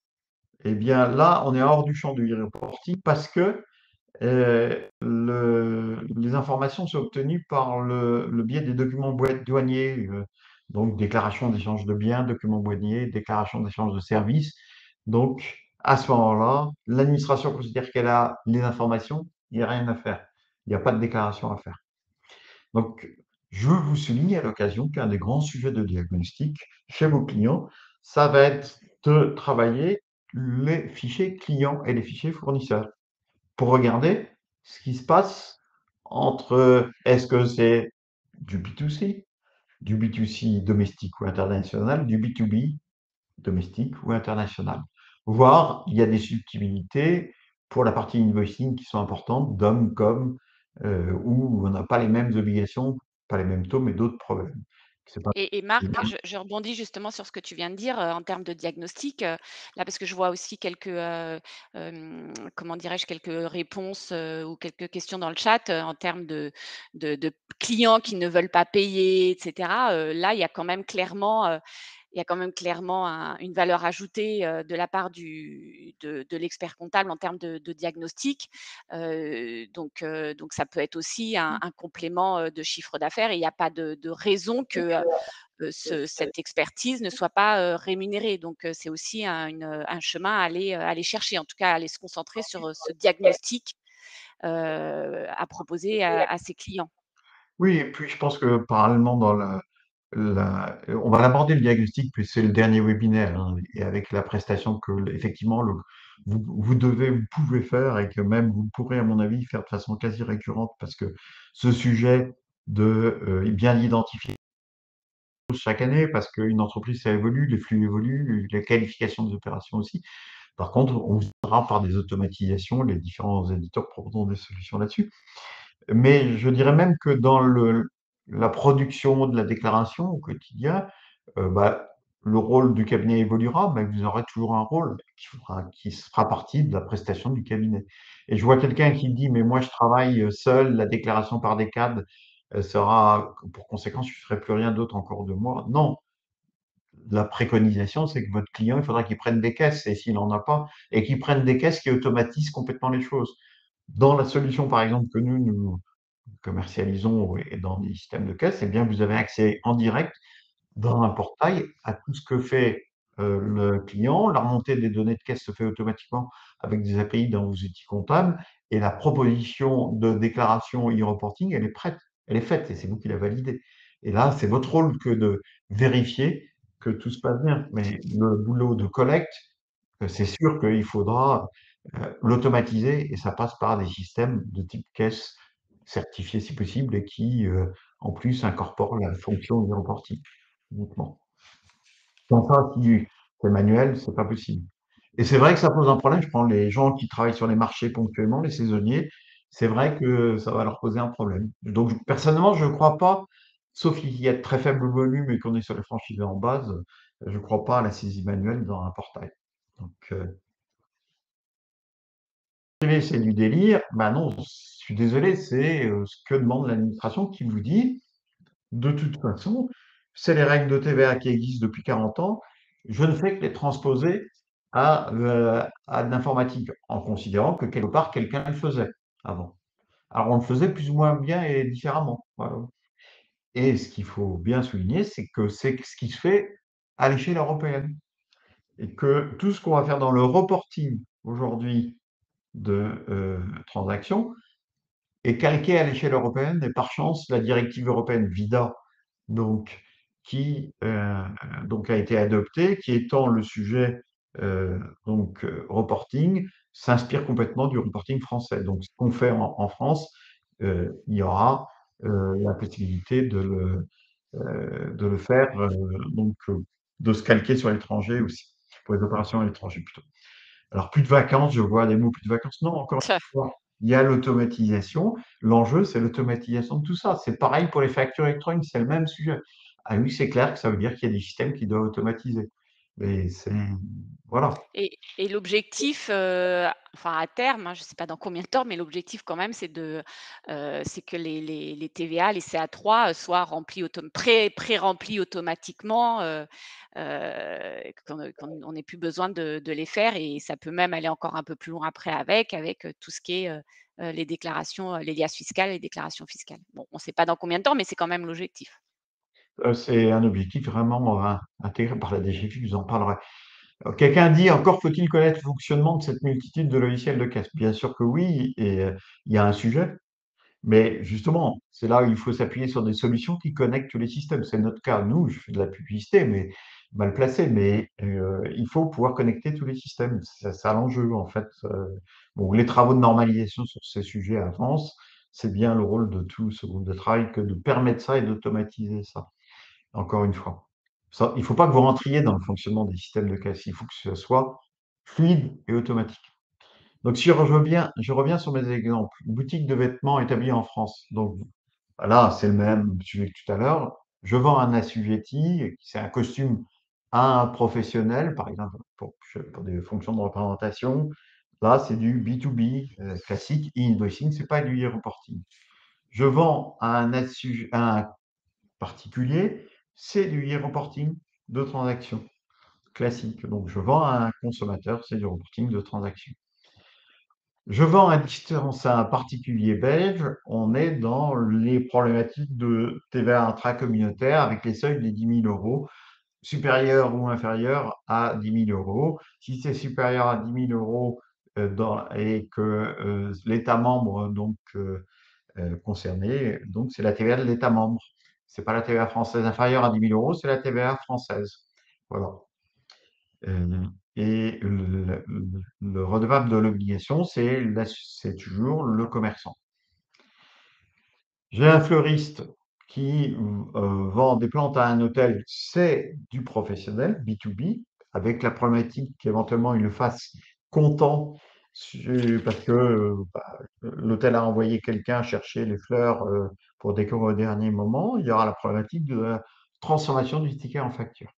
[SPEAKER 2] Eh bien, là, on est hors du champ du e-reporting parce que les informations sont obtenues par le biais des documents douaniers, donc déclaration d'échange de biens, documents douaniers, déclaration d'échange de services. Donc, à ce moment-là, l'administration considère qu'elle a les informations, il n'y a rien à faire. Il n'y a pas de déclaration à faire. Donc, je veux vous souligner à l'occasion qu'un des grands sujets de diagnostic chez vos clients, ça va être de travailler les fichiers clients et les fichiers fournisseurs pour regarder ce qui se passe entre est-ce que c'est du B2C, du B2C domestique ou international, du B2B domestique ou international. Voire, il y a des subtilités pour la partie invoicing qui sont importantes, DOM, COM, où on n'a pas les mêmes obligations, pas les mêmes taux, mais d'autres problèmes. C'est pas
[SPEAKER 1] Et Marc, je rebondis justement sur ce que tu viens de dire, en termes de diagnostic, là, parce que je vois aussi quelques, comment dirais-je? Quelques réponses, ou quelques questions dans le chat, en termes de clients qui ne veulent pas payer et cetera. Là, il y a quand même clairement une valeur ajoutée, de la part de l'expert comptable en termes de diagnostic. Donc ça peut être aussi un complément, de chiffre d'affaires et il n'y a pas de raison que, cette expertise ne soit pas, rémunérée. Donc c'est aussi un chemin à aller chercher, en tout cas à aller se concentrer sur, ce diagnostic, à proposer à ses clients.
[SPEAKER 2] Oui, et puis je pense que parallèlement dans on va l'aborder le diagnostic, puis c'est le dernier webinaire, hein, et avec la prestation que effectivement vous devez, vous pouvez faire et que même vous pourrez, à mon avis, faire de façon quasi récurrente parce que ce sujet de bien identifier chaque année, parce qu'une entreprise, ça évolue, les flux évoluent, la qualification des opérations aussi. Par contre, on verra par des automatisations, les différents éditeurs proposeront des solutions là-dessus. Mais je dirais même que dans la production de la déclaration au quotidien, bah, le rôle du cabinet évoluera, mais vous aurez toujours un rôle qui fera partie de la prestation du cabinet. Et je vois quelqu'un qui dit: «Mais moi je travaille, seul, la déclaration par décade, sera pour conséquence, je ne ferai plus rien d'autre encore de moi». Non, la préconisation, c'est que votre client, il faudra qu'il prenne des caisses, et s'il n'en a pas, et qu'il prenne des caisses qui automatisent complètement les choses. Dans la solution, par exemple, que nous commercialisons et dans des systèmes de caisse, eh bien, vous avez accès en direct dans un portail à tout ce que fait le client. La remontée des données de caisse se fait automatiquement avec des API dans vos outils comptables et la proposition de déclaration e-reporting, elle est prête, elle est faite et c'est vous qui la validez. Et là, c'est votre rôle que de vérifier que tout se passe bien. Mais le boulot de collecte, c'est sûr qu'il faudra l'automatiser et ça passe par des systèmes de type caisse certifiés si possible et qui, en plus, incorporent la fonction e-reporting uniquement. Sans ça, si c'est manuel, c'est pas possible. Et c'est vrai que ça pose un problème. Je prends les gens qui travaillent sur les marchés ponctuellement, les saisonniers. C'est vrai que ça va leur poser un problème. Donc, personnellement, je ne crois pas, sauf qu'il y a de très faibles volumes et qu'on est sur les franchisés en base, je ne crois pas à la saisie manuelle dans un portail. Donc, c'est du délire. Ben non, je suis désolé, c'est ce que demande l'administration qui vous dit de toute façon, c'est les règles de TVA qui existent depuis 40 ans. Je ne fais que les transposer à de l'informatique, en considérant que quelque part, quelqu'un le faisait avant. Alors, on le faisait plus ou moins bien et différemment. Voilà. Et ce qu'il faut bien souligner, c'est que c'est ce qui se fait à l'échelle européenne. Et que tout ce qu'on va faire dans le reporting aujourd'hui de transactions, est calqué à l'échelle européenne et par chance, la directive européenne VIDA, donc, qui donc a été adoptée, qui étend le sujet reporting, s'inspire complètement du reporting français. Donc, ce qu'on fait en France, il y aura la possibilité de le faire, de se calquer sur l'étranger aussi, pour les opérations à l'étranger plutôt. Alors, plus de vacances, je vois des mots, plus de vacances. Non, encore
[SPEAKER 1] Tiens.
[SPEAKER 2] une fois, il y a l'automatisation. L'enjeu, c'est l'automatisation de tout ça. C'est pareil pour les factures électroniques, c'est le même sujet. Ah oui, c'est clair que ça veut dire qu'il y a des systèmes qui doivent automatiser. Mais c'est voilà.
[SPEAKER 1] Et l'objectif, enfin à terme, hein, je ne sais pas dans combien de temps, mais l'objectif quand même, c'est que les TVA, les CA3, soient remplis pré-remplis automatiquement, qu'on n'ait plus besoin de les faire et ça peut même aller encore un peu plus loin après avec, tout ce qui est, les déclarations, les liasses fiscales, les déclarations fiscales. Bon, on ne sait pas dans combien de temps, mais c'est quand même l'objectif.
[SPEAKER 2] C'est un objectif vraiment intégré par la DGFiP, vous en parlerez. Quelqu'un dit: «Encore faut-il connaître le fonctionnement de cette multitude de logiciels de caisse». Bien sûr que oui et il y a un sujet. Mais justement, c'est là où il faut s'appuyer sur des solutions qui connectent tous les systèmes. C'est notre cas. Nous, je fais de la publicité, mais mal placée, mais il faut pouvoir connecter tous les systèmes. C'est ça l'enjeu, en fait. Bon, les travaux de normalisation sur ces sujets avancent. C'est bien le rôle de tout ce groupe de travail que de permettre ça et d'automatiser ça, encore une fois. Ça, il ne faut pas que vous rentriez dans le fonctionnement des systèmes de caisse. Il faut que ce soit fluide et automatique. Donc, si je reviens sur mes exemples. Boutique de vêtements établie en France. Donc, là, c'est le même sujet que tout à l'heure. Je vends un assujetti, c'est un costume à un professionnel, par exemple, pour des fonctions de représentation. Là, c'est du B2B classique, e-invoicing, c'est pas du e-reporting. Je vends à un particulier, c'est du e-reporting de transaction classique. Donc, je vends à un consommateur, c'est du reporting de transaction. Je vends à distance à un particulier belge, on est dans les problématiques de TVA intracommunautaire avec les seuils des 10 000 euros, supérieurs ou inférieurs à 10 000 euros. Si c'est supérieur à 10 000 euros et que l'État membre concerné, donc c'est la TVA de l'État membre. C'est pas la TVA française inférieure à 10 000 euros, c'est la TVA française. Voilà. Euh, et le redevable de l'obligation, c'est toujours le commerçant. J'ai un fleuriste qui vend des plantes à un hôtel, c'est du professionnel, B2B, avec la problématique qu'éventuellement il le fasse comptant parce que l'hôtel a envoyé quelqu'un chercher les fleurs pour décorer au dernier moment. Il y aura la problématique de la transformation du ticket en facture.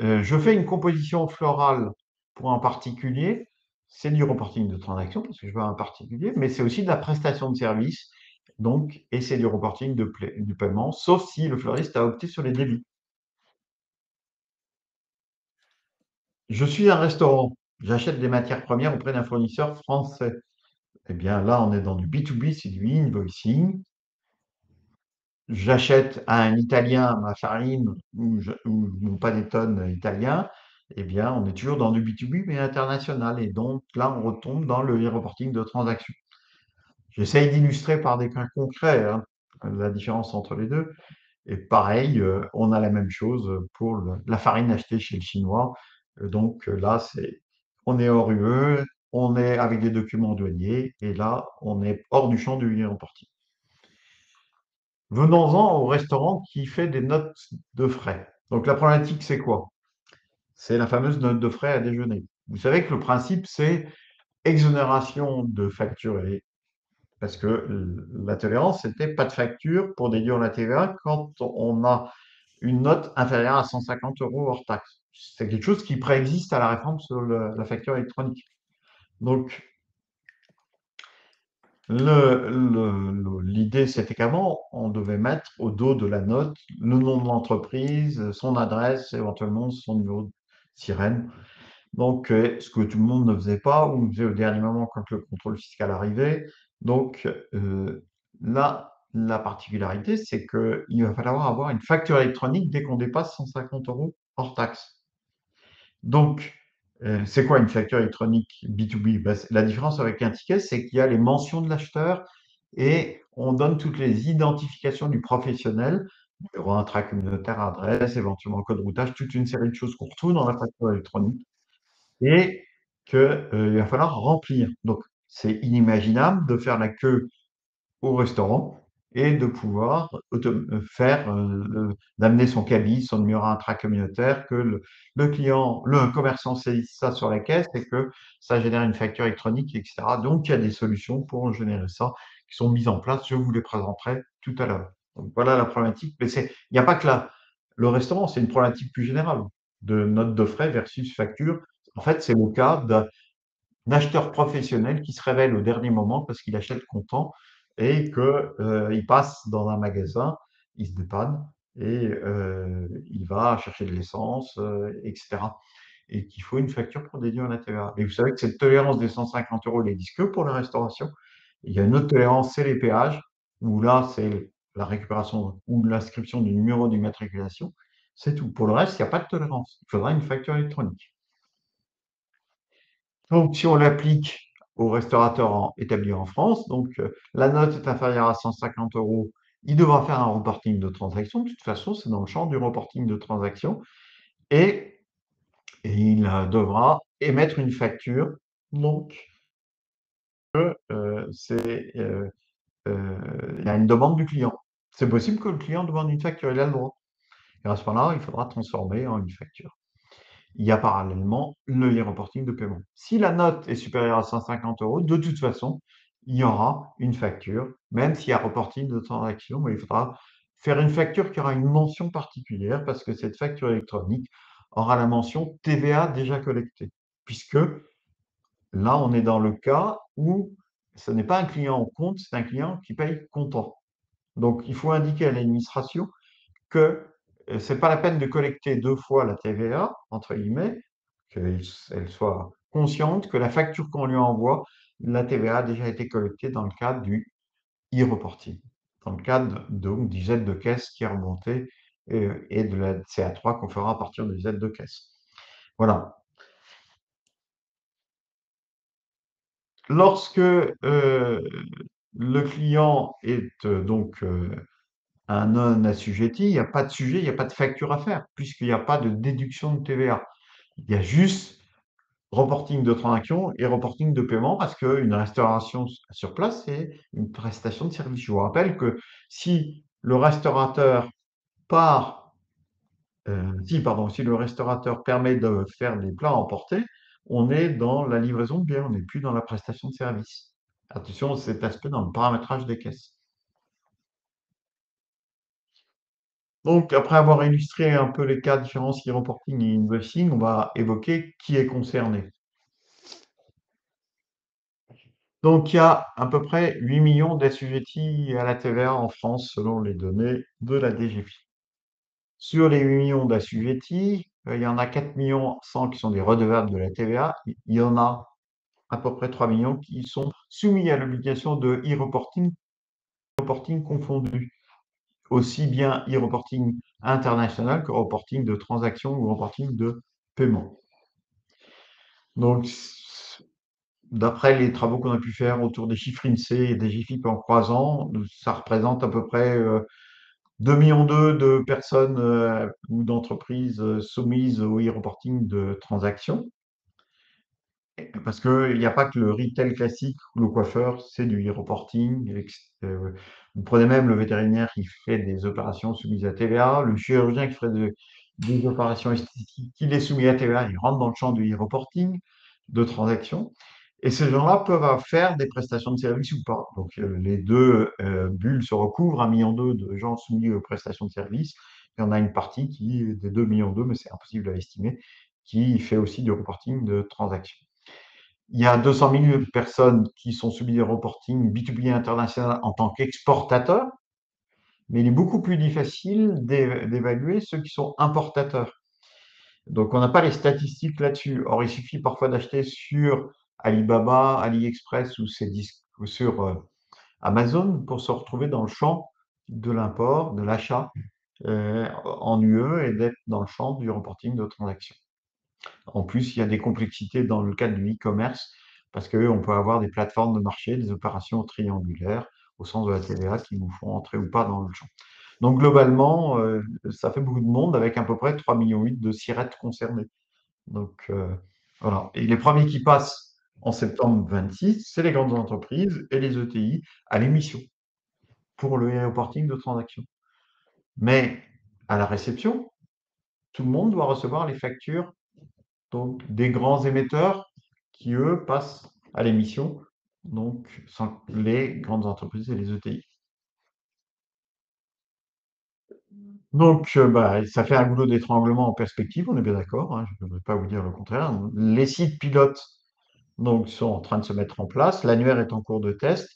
[SPEAKER 2] Je fais une composition florale pour un particulier, c'est du reporting de transaction parce que je veux un particulier, mais c'est aussi de la prestation de service, donc, et c'est du reporting du paiement, sauf si le fleuriste a opté sur les débits. Je suis un restaurant, j'achète des matières premières auprès d'un fournisseur français. Eh bien là, on est dans du B2B, c'est du invoicing. J'achète à un Italien ma farine ou mon panettone italien, eh bien, on est toujours dans du B2B, mais international et donc là, on retombe dans le e-reporting de transaction. J'essaye d'illustrer par des cas concrets, hein, la différence entre les 2 et pareil, on a la même chose, pour la farine achetée chez le Chinois. Là, on est hors UE, on est avec des documents douaniers et là, on est hors du champ du e-reporting. Venons-en au restaurant qui fait des notes de frais. Donc la problématique, c'est quoi? C'est la fameuse note de frais à déjeuner. Vous savez que le principe, c'est exonération de facture parce que la tolérance, c'était pas de facture pour déduire la TVA quand on a une note inférieure à 150 € hors taxe. C'est quelque chose qui préexiste à la réforme sur la facture électronique. Donc, l'idée, c'était qu'avant, on devait mettre au dos de la note le nom de l'entreprise, son adresse, éventuellement son numéro de sirène. Donc, ce que tout le monde ne faisait pas ou le faisait au dernier moment quand le contrôle fiscal arrivait. Donc, là, la particularité, c'est qu'il va falloir avoir une facture électronique dès qu'on dépasse 150 € hors taxe. Donc, c'est quoi une facture électronique B2B? Bah, la différence avec un ticket, c'est qu'il y a les mentions de l'acheteur et on donne toutes les identifications du professionnel, numéro intracommunautaire, adresse, éventuellement code routage, toute une série de choses qu'on retrouve dans la facture électronique et qu'il va falloir remplir. Donc, c'est inimaginable de faire la queue au restaurant et de pouvoir faire, d'amener son cabis, son numéro intracommunautaire, que le commerçant saisisse ça sur la caisse et que ça génère une facture électronique, et cetera. Donc, il y a des solutions pour générer ça qui sont mises en place. Je vous les présenterai tout à l'heure. Donc, voilà la problématique. Mais il n'y a pas que le restaurant, c'est une problématique plus générale de note de frais versus facture. En fait, c'est le cas acheteur professionnel qui se révèle au dernier moment parce qu'il achète comptant et que, il passe dans un magasin, il se dépanne et il va chercher de l'essence, et cetera et qu'il faut une facture pour déduire la TVA. Et vous savez que cette tolérance des 150 €, elle existe que pour la restauration. Il y a une autre tolérance, c'est les péages, où là, c'est la récupération ou l'inscription du numéro d'immatriculation. C'est tout. Pour le reste, il y a pas de tolérance. Il faudra une facture électronique. Donc, si on l'applique aux restaurateurs établis en France, la note est inférieure à 150 €, il devra faire un reporting de transaction. De toute façon, c'est dans le champ du reporting de transaction et, il devra émettre une facture. Donc, il y a une demande du client. C'est possible que le client demande une facture, il a le droit. Et à ce moment-là, il faudra transformer en une facture. Il y a parallèlement le e-reporting de paiement. Si la note est supérieure à 150 €, de toute façon, il y aura une facture, même s'il y a reporting de transaction, mais il faudra faire une facture qui aura une mention particulière parce que cette facture électronique aura la mention TVA déjà collectée. Puisque là, on est dans le cas où ce n'est pas un client en compte, c'est un client qui paye comptant. Donc il faut indiquer à l'administration que, c'est pas la peine de collecter 2 fois la TVA, entre guillemets, qu'elle soit consciente que la facture qu'on lui envoie, la TVA a déjà été collectée dans le cadre du e-reporting, dans le cadre donc du Z de caisse qui est remonté, et de la CA3 qu'on fera à partir du Z de caisse. Voilà. Lorsque, le client est, un non assujetti, il n'y a pas de sujet, il n'y a pas de facture à faire puisqu'il n'y a pas de déduction de TVA. Il y a juste reporting de transaction et reporting de paiement parce qu'une restauration sur place, c'est une prestation de service. Je vous rappelle que si le restaurateur part, si le restaurateur permet de faire des plats à emporter, on est dans la livraison de biens, on n'est plus dans la prestation de service. Attention à cet aspect dans le paramétrage des caisses. Donc, après avoir illustré un peu les cas différents e-reporting et invoicing, on va évoquer qui est concerné. Donc, il y a à peu près 8 millions d'assujettis à la TVA en France, selon les données de la DGFiP. Sur les 8 millions d'assujettis, il y en a 4,1 millions qui sont des redevables de la TVA. Il y en a à peu près 3 millions qui sont soumis à l'obligation de e-reporting, reporting confondu, aussi bien e-reporting international que reporting de transactions ou reporting de paiement. Donc, d'après les travaux qu'on a pu faire autour des chiffres INSEE et des GIFIP en croisant, ça représente à peu près 2,2 millions de personnes ou d'entreprises soumises au e-reporting de transactions. Parce qu'il n'y a pas que le retail classique ou le coiffeur, c'est du e-reporting. Vous prenez même le vétérinaire qui fait des opérations soumises à TVA, le chirurgien qui ferait des opérations esthétiques, qui est soumis à TVA, il rentre dans le champ du e-reporting de transactions. Et ces gens-là peuvent faire des prestations de services ou pas. Donc les deux bulles se recouvrent, 1,2 million de gens soumis aux prestations de services. Il y en a une partie qui est des 2,2 millions, mais c'est impossible à estimer, qui fait aussi du reporting de transactions. Il y a 200 000 personnes qui sont soumises au reporting B2B international en tant qu'exportateurs, mais il est beaucoup plus difficile d'évaluer ceux qui sont importateurs. Donc, on n'a pas les statistiques là-dessus. Or, il suffit parfois d'acheter sur Alibaba, AliExpress ou sur Amazon pour se retrouver dans le champ de l'import, de l'achat en UE et d'être dans le champ du reporting de transactions. En plus, il y a des complexités dans le cadre du e-commerce parce qu'on peut avoir des plateformes de marché, des opérations triangulaires au sens de la TVA qui nous font entrer ou pas dans le champ. Donc globalement, ça fait beaucoup de monde avec à peu près 3,8 millions de sirettes concernées. Donc voilà. Et les premiers qui passent en septembre 26, c'est les grandes entreprises et les ETI à l'émission pour le reporting de transactions. Mais à la réception, tout le monde doit recevoir les factures donc des grands émetteurs qui, eux, passent à l'émission, donc sans les grandes entreprises et les ETI. Donc, ça fait un goulot d'étranglement en perspective, on est bien d'accord, hein, je ne vais pas vous dire le contraire. Les sites pilotes donc, sont en train de se mettre en place, l'annuaire est en cours de test.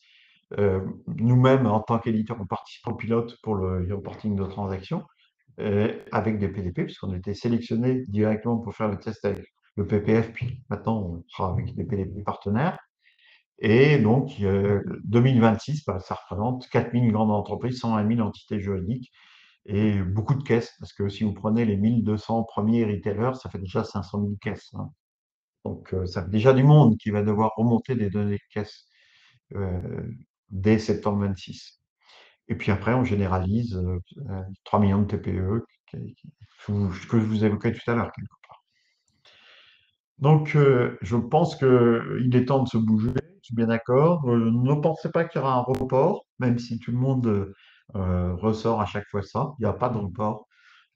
[SPEAKER 2] Nous-mêmes, en tant qu'éditeur, on participe au pilote pour le reporting de transactions avec des PDP, puisqu'on a été sélectionné directement pour faire le test avec le PPF, puis maintenant on sera avec des PDP partenaires. Et donc, 2026, ça représente 4 000 grandes entreprises, 120 000 entités juridiques et beaucoup de caisses, parce que si vous prenez les 1200 premiers retailers, ça fait déjà 500 000 caisses, hein. Donc, ça fait déjà du monde qui va devoir remonter des données de caisses dès septembre 26. Et puis après, on généralise 3 millions de TPE que je vous évoquais tout à l'heure, quelque part. Donc, je pense qu'il est temps de se bouger, je suis bien d'accord. Ne pensez pas qu'il y aura un report, même si tout le monde ressort à chaque fois ça. Il n'y a pas de report.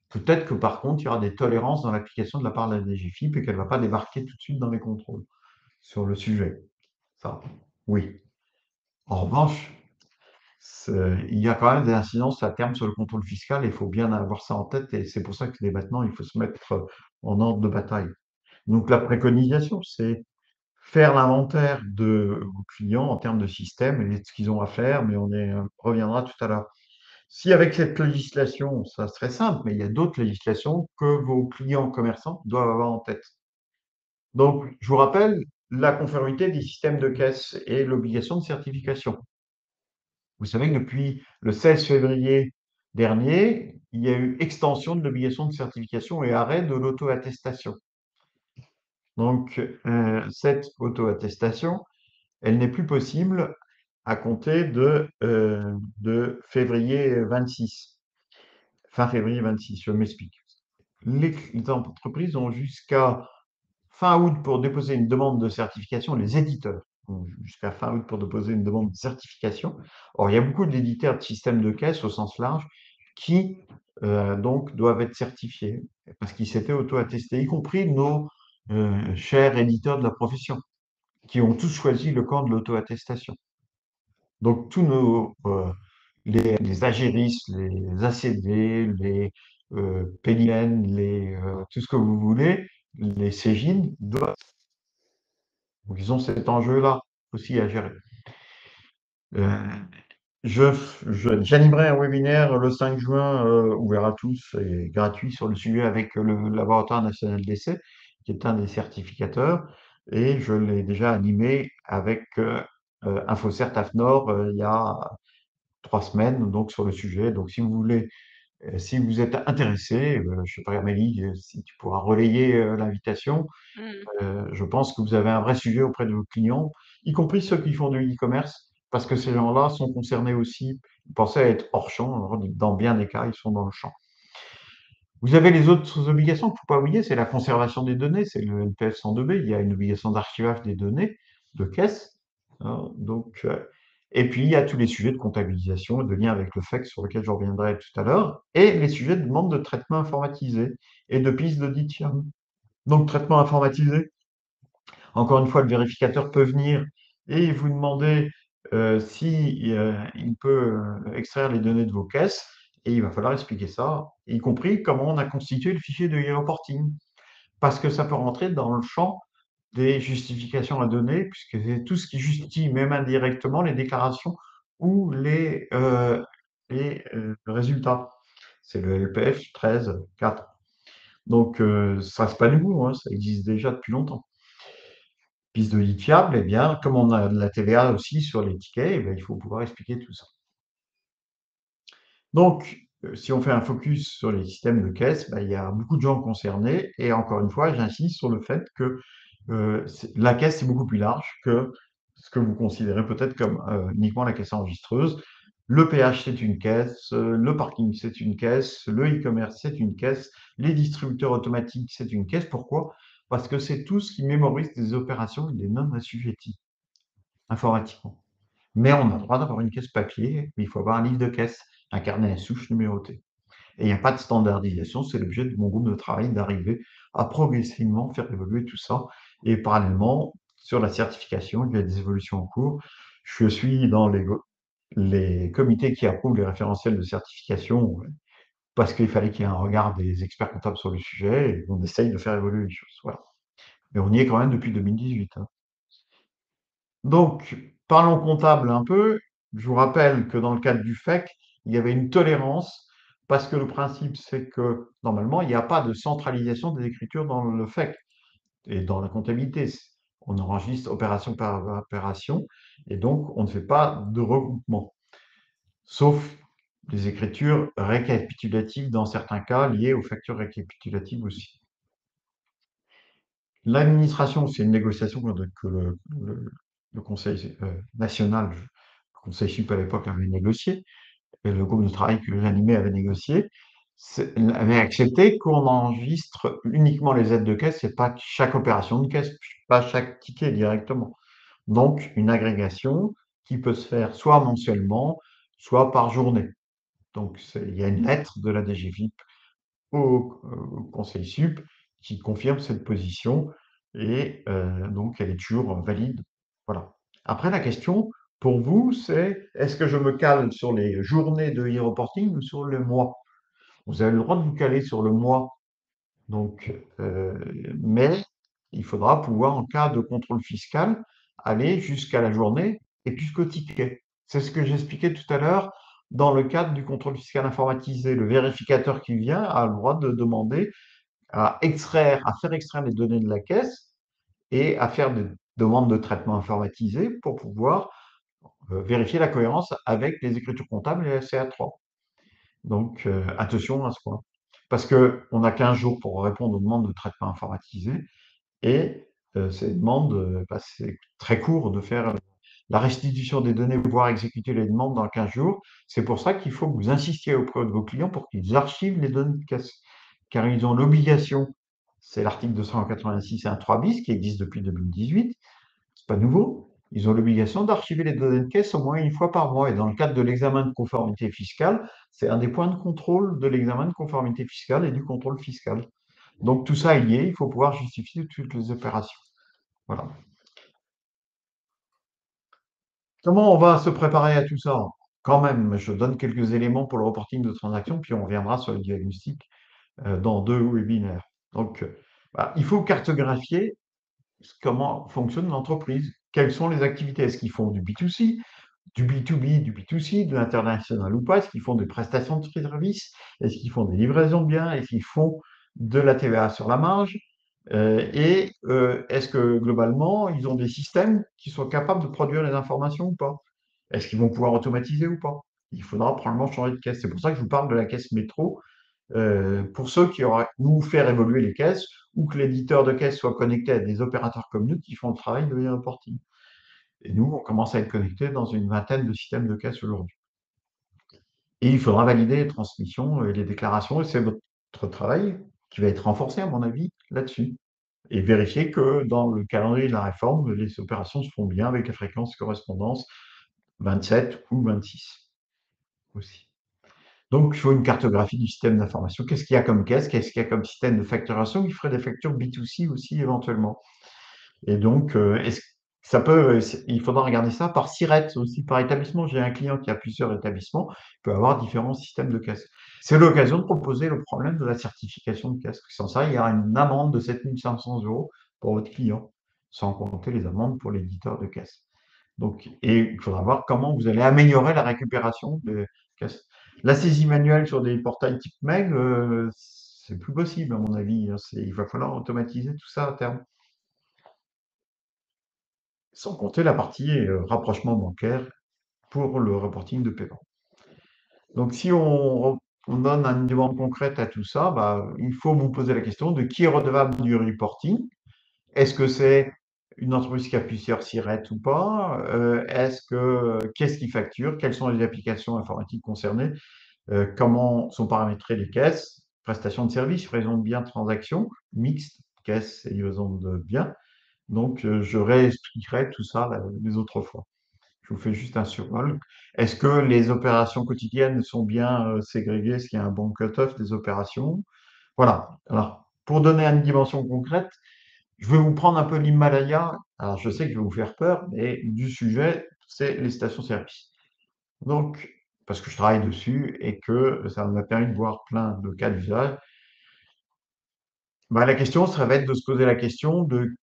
[SPEAKER 2] Peut-être que par contre, il y aura des tolérances dans l'application de la part de la DGFiP et qu'elle ne va pas débarquer tout de suite dans les contrôles sur le sujet. Ça, oui. En revanche, il y a quand même des incidences à terme sur le contrôle fiscal et il faut bien avoir ça en tête et c'est pour ça que dès maintenant, il faut se mettre en ordre de bataille. Donc la préconisation, c'est faire l'inventaire de vos clients en termes de système et de ce qu'ils ont à faire, mais on reviendra tout à l'heure. Si avec cette législation, ça serait simple, mais il y a d'autres législations que vos clients commerçants doivent avoir en tête. Donc, je vous rappelle la conformité des systèmes de caisse et l'obligation de certification. Vous savez que depuis le 16 février dernier, il y a eu extension de l'obligation de certification et arrêt de l'auto-attestation. Donc, cette auto-attestation, elle n'est plus possible à compter de février 26. Fin février 26, je m'explique. Les entreprises ont jusqu'à fin août pour déposer une demande de certification, les éditeurs ont jusqu'à fin août pour déposer une demande de certification. Or, il y a beaucoup d'éditeurs de systèmes de caisse au sens large qui donc doivent être certifiés parce qu'ils s'étaient auto-attestés, y compris nos chers éditeurs de la profession, qui ont tous choisi le camp de l'auto-attestation. Donc, tous les Agéris, les ACD, les PLN, tout ce que vous voulez, les Cégine, doivent. Donc, ils ont cet enjeu-là aussi à gérer. Je j'animerai un webinaire le 5 juin, ouvert à tous et gratuit sur le sujet avec le Laboratoire national d'essai, qui est un des certificateurs et je l'ai déjà animé avec, InfoCert AFNOR, il y a 3 semaines, donc sur le sujet. Donc si vous voulez, si vous êtes intéressé, je sais pas Amélie, si tu pourras relayer, l'invitation.
[SPEAKER 1] Mmh.
[SPEAKER 2] Je pense que vous avez un vrai sujet auprès de vos clients, y compris ceux qui font du e-commerce, parce que ces gens-là sont concernés aussi. Ils pensaient être hors champ, alors dans bien des cas, ils sont dans le champ. Vous avez les autres obligations qu'il ne faut pas oublier, c'est la conservation des données, c'est le NPF 102B, il y a une obligation d'archivage des données de caisse, hein, donc, et puis il y a tous les sujets de comptabilisation et de lien avec le FEC sur lequel je reviendrai tout à l'heure, et les sujets de demande de traitement informatisé et de piste d'audit firme. Donc traitement informatisé, encore une fois, le vérificateur peut venir et vous demander si il peut extraire les données de vos caisses et il va falloir expliquer ça, y compris comment on a constitué le fichier de e-reporting. Parce que ça peut rentrer dans le champ des justifications à donner, puisque c'est tout ce qui justifie, même indirectement, les déclarations ou les résultats. C'est le LPF 13.4. Donc, ça, c'est pas nouveau, hein, ça existe déjà depuis longtemps. Piste de lead fiable, eh bien, comme on a de la TVA aussi sur les tickets, eh bien, il faut pouvoir expliquer tout ça. Donc, si on fait un focus sur les systèmes de caisse, bah, il y a beaucoup de gens concernés et encore une fois, j'insiste sur le fait que la caisse, c'est beaucoup plus large que ce que vous considérez peut-être comme uniquement la caisse enregistreuse. Le péage, c'est une caisse, le parking, c'est une caisse, le e-commerce, c'est une caisse, les distributeurs automatiques, c'est une caisse. Pourquoi? Parce que c'est tout ce qui mémorise des opérations et des non assujettis informatiquement. Mais on a le droit d'avoir une caisse papier, mais il faut avoir un livre de caisse, un carnet à souche numéroté. Et il n'y a pas de standardisation, c'est l'objet de mon groupe de travail d'arriver à progressivement faire évoluer tout ça. Et parallèlement, sur la certification, il y a des évolutions en cours. Je suis dans les comités qui approuvent les référentiels de certification parce qu'il fallait qu'il y ait un regard des experts comptables sur le sujet et on essaye de faire évoluer les choses. Voilà. Mais on y est quand même depuis 2018. Hein. Donc, parlons comptable un peu. Je vous rappelle que dans le cadre du FEC, il y avait une tolérance parce que le principe, c'est que normalement, il n'y a pas de centralisation des écritures dans le FEC et dans la comptabilité. On enregistre opération par opération et donc on ne fait pas de regroupement, sauf les écritures récapitulatives dans certains cas liées aux factures récapitulatives aussi. L'administration, c'est une négociation que le Conseil national, le Conseil sup à l'époque avait négocié, et le groupe de travail que j'animais avait négocié, avait accepté qu'on enregistre uniquement les aides de caisse et pas chaque opération de caisse, pas chaque ticket directement. Donc, une agrégation qui peut se faire soit mensuellement, soit par journée. Donc, il y a une lettre de la DGFiP au Conseil sup qui confirme cette position et donc elle est toujours valide. Voilà. Après, la question pour vous, c'est est-ce que je me cale sur les journées de e-reporting ou sur le mois? Vous avez le droit de vous caler sur le mois, donc, mais il faudra pouvoir, en cas de contrôle fiscal, aller jusqu'à la journée et jusqu'au ticket. C'est ce que j'expliquais tout à l'heure. Dans le cadre du contrôle fiscal informatisé, le vérificateur qui vient a le droit de demander à extraire, à faire extraire les données de la caisse et à faire des demandes de traitement informatisé pour pouvoir vérifier la cohérence avec les écritures comptables et la CA3. Donc, attention à ce point. Parce qu'on a 15 jours pour répondre aux demandes de traitement informatisé et ces demandes, bah, c'est très court de faire la restitution des données, voire exécuter les demandes dans 15 jours. C'est pour ça qu'il faut que vous insistiez auprès de vos clients pour qu'ils archivent les données de caisse. Car ils ont l'obligation, c'est l'article 286 et 3 bis qui existe depuis 2018, c'est pas nouveau, ils ont l'obligation d'archiver les données de caisse au moins une fois par mois. Et dans le cadre de l'examen de conformité fiscale, c'est un des points de contrôle de l'examen de conformité fiscale et du contrôle fiscal. Donc tout ça est lié, il faut pouvoir justifier toutes les opérations. Voilà. Comment on va se préparer à tout ça? Quand même, je donne quelques éléments pour le reporting de transaction, puis on reviendra sur le diagnostic dans 2 webinaires. Donc, bah, il faut cartographier comment fonctionne l'entreprise. Quelles sont les activités? Est-ce qu'ils font du B2C du B2B, du B2C, de l'international ou pas? Est-ce qu'ils font des prestations de services? Est-ce qu'ils font des livraisons de biens? Est-ce qu'ils font de la TVA sur la marge? Est-ce que globalement, ils ont des systèmes qui sont capables de produire les informations ou pas? Est-ce qu'ils vont pouvoir automatiser ou pas? Il faudra probablement changer de caisse. C'est pour ça que je vous parle de la caisse métro, pour ceux qui auraient ou faire évoluer les caisses ou que l'éditeur de caisse soit connecté à des opérateurs comme nous qui font le travail de reporting. Et nous, on commence à être connectés dans une vingtaine de systèmes de caisse aujourd'hui. Et il faudra valider les transmissions et les déclarations, et c'est votre travail qui va être renforcé, à mon avis, là-dessus. Et vérifier que dans le calendrier de la réforme, les opérations se font bien avec la fréquence de correspondance 27 ou 26 aussi. Donc, il faut une cartographie du système d'information. Qu'est-ce qu'il y a comme caisse? Qu'est-ce qu'il y a comme système de facturation? Il ferait des factures B2C aussi éventuellement. Et donc, il faudra regarder ça par SIRET aussi, par établissement. J'ai un client qui a plusieurs établissements, il peut avoir différents systèmes de caisse. C'est l'occasion de proposer le problème de la certification de caisse. Sans ça, il y aura une amende de 7 500 € pour votre client, sans compter les amendes pour l'éditeur de caisse. Donc, et il faudra voir comment vous allez améliorer la récupération de caisse. La saisie manuelle sur des portails type mail, c'est plus possible à mon avis, hein. Il va falloir automatiser tout ça à terme. Sans compter la partie rapprochement bancaire pour le reporting de paiement. Donc, si on donne une demande concrète à tout ça, bah, il faut vous poser la question de qui est redevable du reporting. Est-ce que c'est une entreprise qui a plusieurs SIRET ou pas? Qu'est-ce qui facture? Quelles sont les applications informatiques concernées? Comment sont paramétrées les caisses? Prestations de services, livraison de biens, transactions, mixte, caisse et livraison de biens. Donc, je réexpliquerai tout ça les autres fois. Je vous fais juste un survol. Est-ce que les opérations quotidiennes sont bien ségrégées? Est-ce qu'il y a un bon cut-off des opérations? Voilà. Alors, pour donner une dimension concrète, je vais vous prendre un peu l'Himalaya. Alors, je sais que je vais vous faire peur, mais du sujet, c'est les stations-service. Donc, parce que je travaille dessus et que ça m'a permis de voir plein de cas d'usage, bah, la question, ça va être de se poser la question de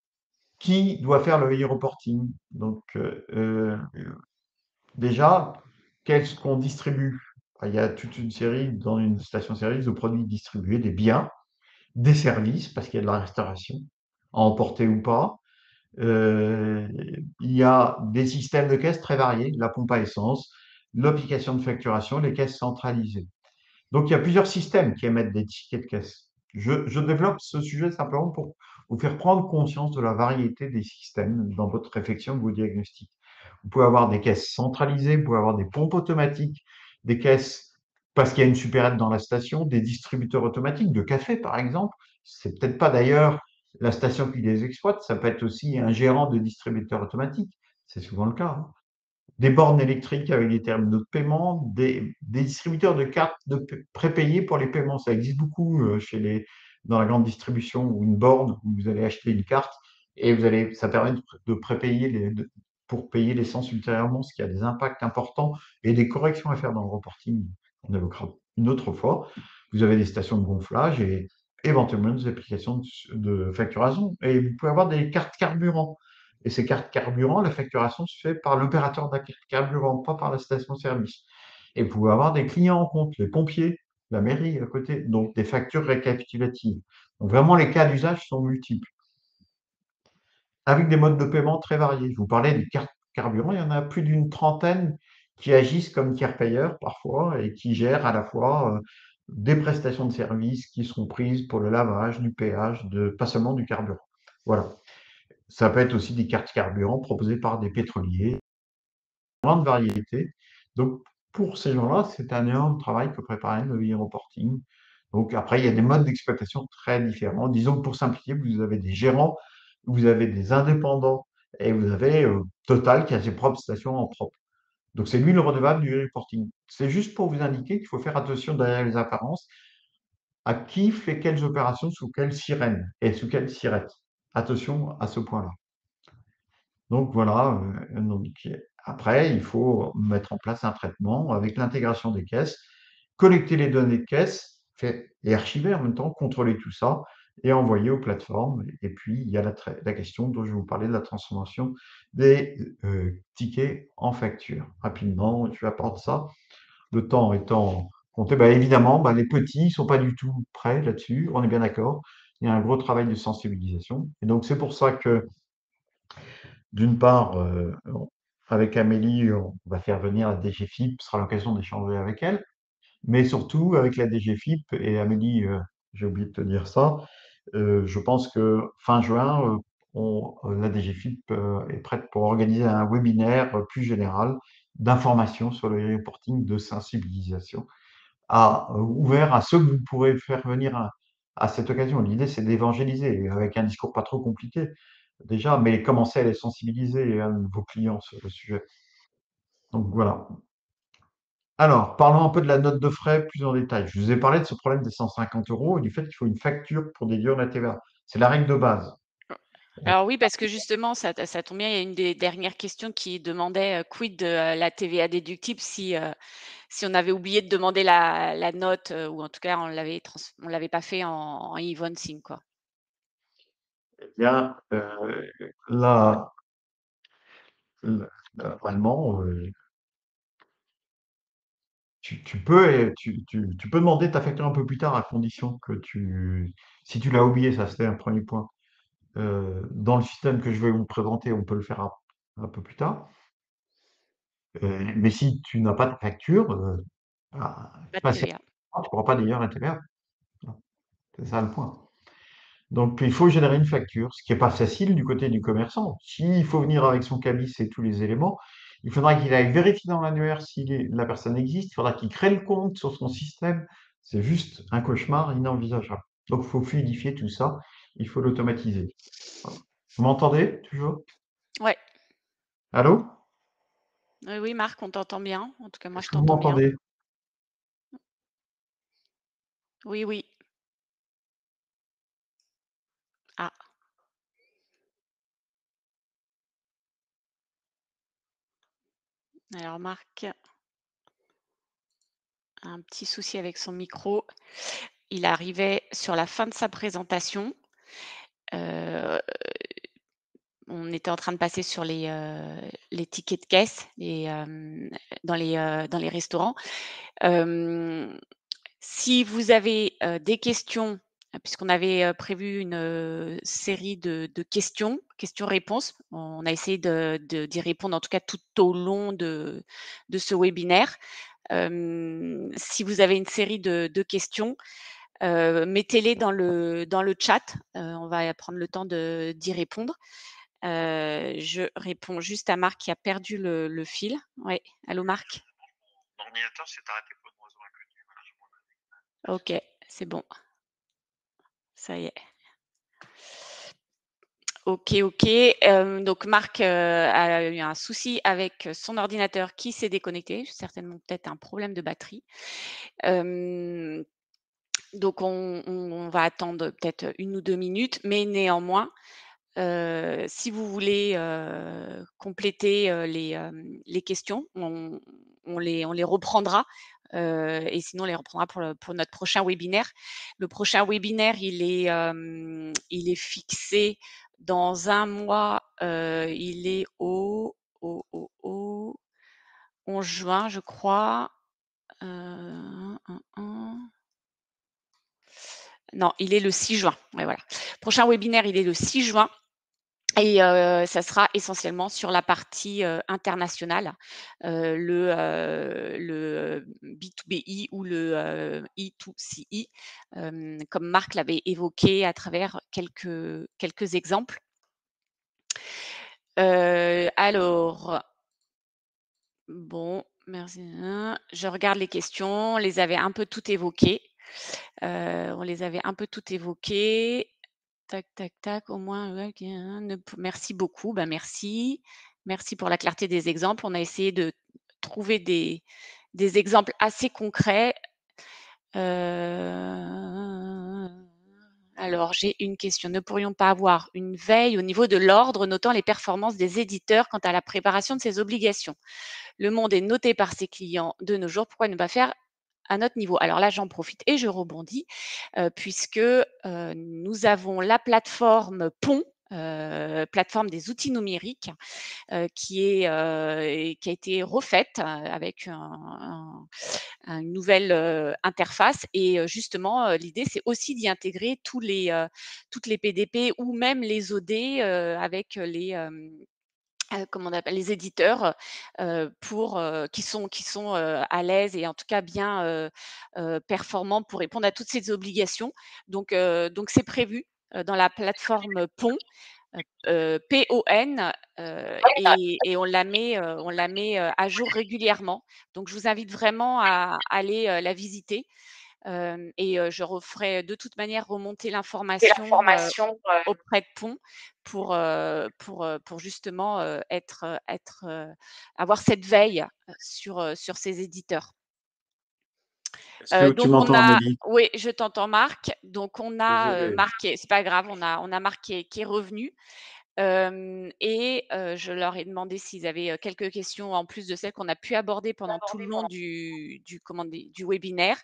[SPEAKER 2] qui doit faire le e-reporting. Donc, déjà, qu'est-ce qu'on distribue? Il y a toute une série, dans une station-service, de produits distribués, des biens, des services, parce qu'il y a de la restauration, à emporter ou pas. Euh, il y a des systèmes de caisse très variés, la pompe à essence, l'application de facturation, les caisses centralisées. Donc, il y a plusieurs systèmes qui émettent des tickets de caisse. Je développe ce sujet simplement pour vous faire prendre conscience de la variété des systèmes dans votre réflexion, de vos diagnostics. Vous pouvez avoir des caisses centralisées, vous pouvez avoir des pompes automatiques, des caisses parce qu'il y a une supérette dans la station, des distributeurs automatiques de café, par exemple. C'est peut-être pas d'ailleurs la station qui les exploite, ça peut être aussi un gérant de distributeur automatique. C'est souvent le cas, hein. Des bornes électriques avec des terminaux de paiement, des distributeurs de cartes prépayées pour les paiements. Ça existe beaucoup dans la grande distribution, ou une borne où vous allez acheter une carte et ça permet de prépayer pour payer l'essence ultérieurement, ce qui a des impacts importants et des corrections à faire dans le reporting. On évoquera une autre fois. Vous avez des stations de gonflage et éventuellement des applications de facturation. Et vous pouvez avoir des cartes carburant. Et ces cartes carburant, la facturation se fait par l'opérateur de la carte carburant, pas par la station-service. Et vous pouvez avoir des clients en compte, les pompiers, la mairie à côté, donc des factures récapitulatives. Donc vraiment, les cas d'usage sont multiples, avec des modes de paiement très variés. Je vous parlais des cartes carburant, il y en a plus d'une trentaine qui agissent comme tiers payeurs parfois et qui gèrent à la fois des prestations de services qui seront prises pour le lavage, du péage, pas seulement du carburant. Voilà. Ça peut être aussi des cartes carburant proposées par des pétroliers, grande variété. Donc, pour ces gens-là, c'est un énorme travail que préparer le e-reporting. Donc, après, il y a des modes d'exploitation très différents. Disons que pour simplifier, vous avez des gérants, vous avez des indépendants et vous avez Total qui a ses propres stations en propre. Donc, c'est lui le redevable du e-reporting. C'est juste pour vous indiquer qu'il faut faire attention derrière les apparences à qui fait quelles opérations sous quelle sirène et sous quelle sirette. Attention à ce point-là. Donc voilà, donc après, il faut mettre en place un traitement avec l'intégration des caisses, collecter les données de caisse et archiver en même temps, contrôler tout ça et envoyer aux plateformes. Et puis, il y a la question dont je vais vous parler, de la transformation des tickets en facture. Rapidement, tu apportes ça. Le temps étant compté, bah, évidemment, bah, les petits ne sont pas du tout prêts là-dessus, on est bien d'accord. Il y a un gros travail de sensibilisation. Et donc, c'est pour ça que, d'une part, avec Amélie, on va faire venir la DGFiP, ce sera l'occasion d'échanger avec elle, mais surtout avec la DGFiP et Amélie, j'ai oublié de te dire ça, je pense que fin juin, la DGFiP est prête pour organiser un webinaire plus général d'information sur le reporting, de sensibilisation, ouvert à ceux que vous pourrez faire venir à cette occasion. L'idée, c'est d'évangéliser avec un discours pas trop compliqué déjà, mais commencer à les sensibiliser à vos clients sur le sujet. Donc voilà. Alors, parlons un peu de la note de frais plus en détail. Je vous ai parlé de ce problème des 150 € et du fait qu'il faut une facture pour déduire la TVA. C'est la règle de base.
[SPEAKER 1] Alors oui, parce que justement, ça tombe bien, il y a une des dernières questions qui demandait, quid de, la TVA déductible si on avait oublié de demander la note, ou en tout cas on l'avait pas fait en e-invoicing, quoi.
[SPEAKER 2] Eh bien, là, normalement, tu peux demander ta facture un peu plus tard, à condition que si tu l'as oublié, ça c'était un premier point. Dans le système que je vais vous présenter, on peut le faire un peu plus tard. Mais si tu n'as pas de facture, bah,
[SPEAKER 1] Pas de
[SPEAKER 2] passer,
[SPEAKER 1] TVA.
[SPEAKER 2] tu ne pourras pas déduire la TVA. C'est ça le point. Donc, il faut générer une facture, ce qui est pas facile du côté du commerçant. S'il faut venir avec son cabis et tous les éléments, il faudra qu'il aille vérifier dans l'annuaire si la personne existe, il faudra qu'il crée le compte sur son système. C'est juste un cauchemar inenvisageable. Donc, il faut fluidifier tout ça, il faut l'automatiser. Voilà. Vous m'entendez toujours?
[SPEAKER 1] Ouais.
[SPEAKER 2] Allô?
[SPEAKER 1] Oui, oui, Marc, on t'entend bien. En tout cas, moi,
[SPEAKER 2] Est-ce
[SPEAKER 1] je
[SPEAKER 2] que vous
[SPEAKER 1] t'entends bien.
[SPEAKER 2] m'entendez?
[SPEAKER 1] Oui, oui. Ah, alors Marc a un petit souci avec son micro. Il arrivait sur la fin de sa présentation. Heu, on était en train de passer sur les tickets de caisse, dans les restaurants. Hem, Si vous avez, des questions, puisqu'on avait, prévu une, série de questions-réponses. On a essayé d'y répondre, en tout cas, tout au long de ce webinaire. Si vous avez une série de questions, mettez-les dans le chat, on va prendre le temps d'y répondre. Je réponds juste à Marc qui a perdu le fil. Ouais, allô Marc?
[SPEAKER 2] L'ordinateur s'est arrêté pour une raison inconnue.
[SPEAKER 1] OK, c'est bon, ça y est. OK, OK. Donc Marc, a eu un souci avec son ordinateur qui s'est déconnecté, certainement peut-être un problème de batterie. Hem, donc on va attendre peut-être 1 ou 2 minutes, mais néanmoins, si vous voulez, compléter, les questions, on les reprendra, et sinon on les reprendra pour notre prochain webinaire. Le prochain webinaire, il est fixé dans 1 mois, il est au 11 juin, je crois. Non, il est le 6 juin. Ouais, voilà. Prochain webinaire, il est le 6 juin. Et ça sera essentiellement sur la partie, internationale, le B2BI ou le, E2CE, comme Marc l'avait évoqué à travers quelques exemples. Alors, bon, merci, je regarde les questions, on les avait un peu toutes évoquées. On les avait un peu toutes évoquées. Tac, tac, tac, au moins, ouais, OK, merci beaucoup, bah, merci. Merci pour la clarté des exemples. On a essayé de trouver des exemples assez concrets. Alors j'ai une question. Ne pourrions pas avoir une veille au niveau de l'ordre notant les performances des éditeurs quant à la préparation de ces obligations? Le monde est noté par ses clients de nos jours, pourquoi ne pas faire un autre niveau. Alors là, j'en profite et je rebondis, puisque, nous avons la plateforme PON, plateforme des outils numériques, qui a été refaite, avec une nouvelle, interface et justement, l'idée, c'est aussi d'y intégrer toutes les PDP ou même les OD, avec comment on appelle? Les éditeurs, pour, qui sont, à l'aise et en tout cas bien, performants pour répondre à toutes ces obligations. Donc c'est prévu, dans la plateforme PON, PON, et on la met à jour régulièrement. Donc je vous invite vraiment à aller, la visiter, et je referai de toute manière remonter
[SPEAKER 3] Et
[SPEAKER 1] l'information,
[SPEAKER 3] l'information,
[SPEAKER 1] auprès de Pont pour justement, avoir cette veille, sur ces éditeurs.
[SPEAKER 2] Est-ce que tu
[SPEAKER 1] Donc on
[SPEAKER 2] m'entends,
[SPEAKER 1] a
[SPEAKER 2] Amélie?
[SPEAKER 1] Oui, je t'entends Marc. Donc on a,
[SPEAKER 2] Désolé.
[SPEAKER 1] Marc c'est pas grave, on a Marc qui est revenu. Je leur ai demandé s'ils avaient, quelques questions en plus de celles qu'on a pu aborder pendant tout le long du webinaire.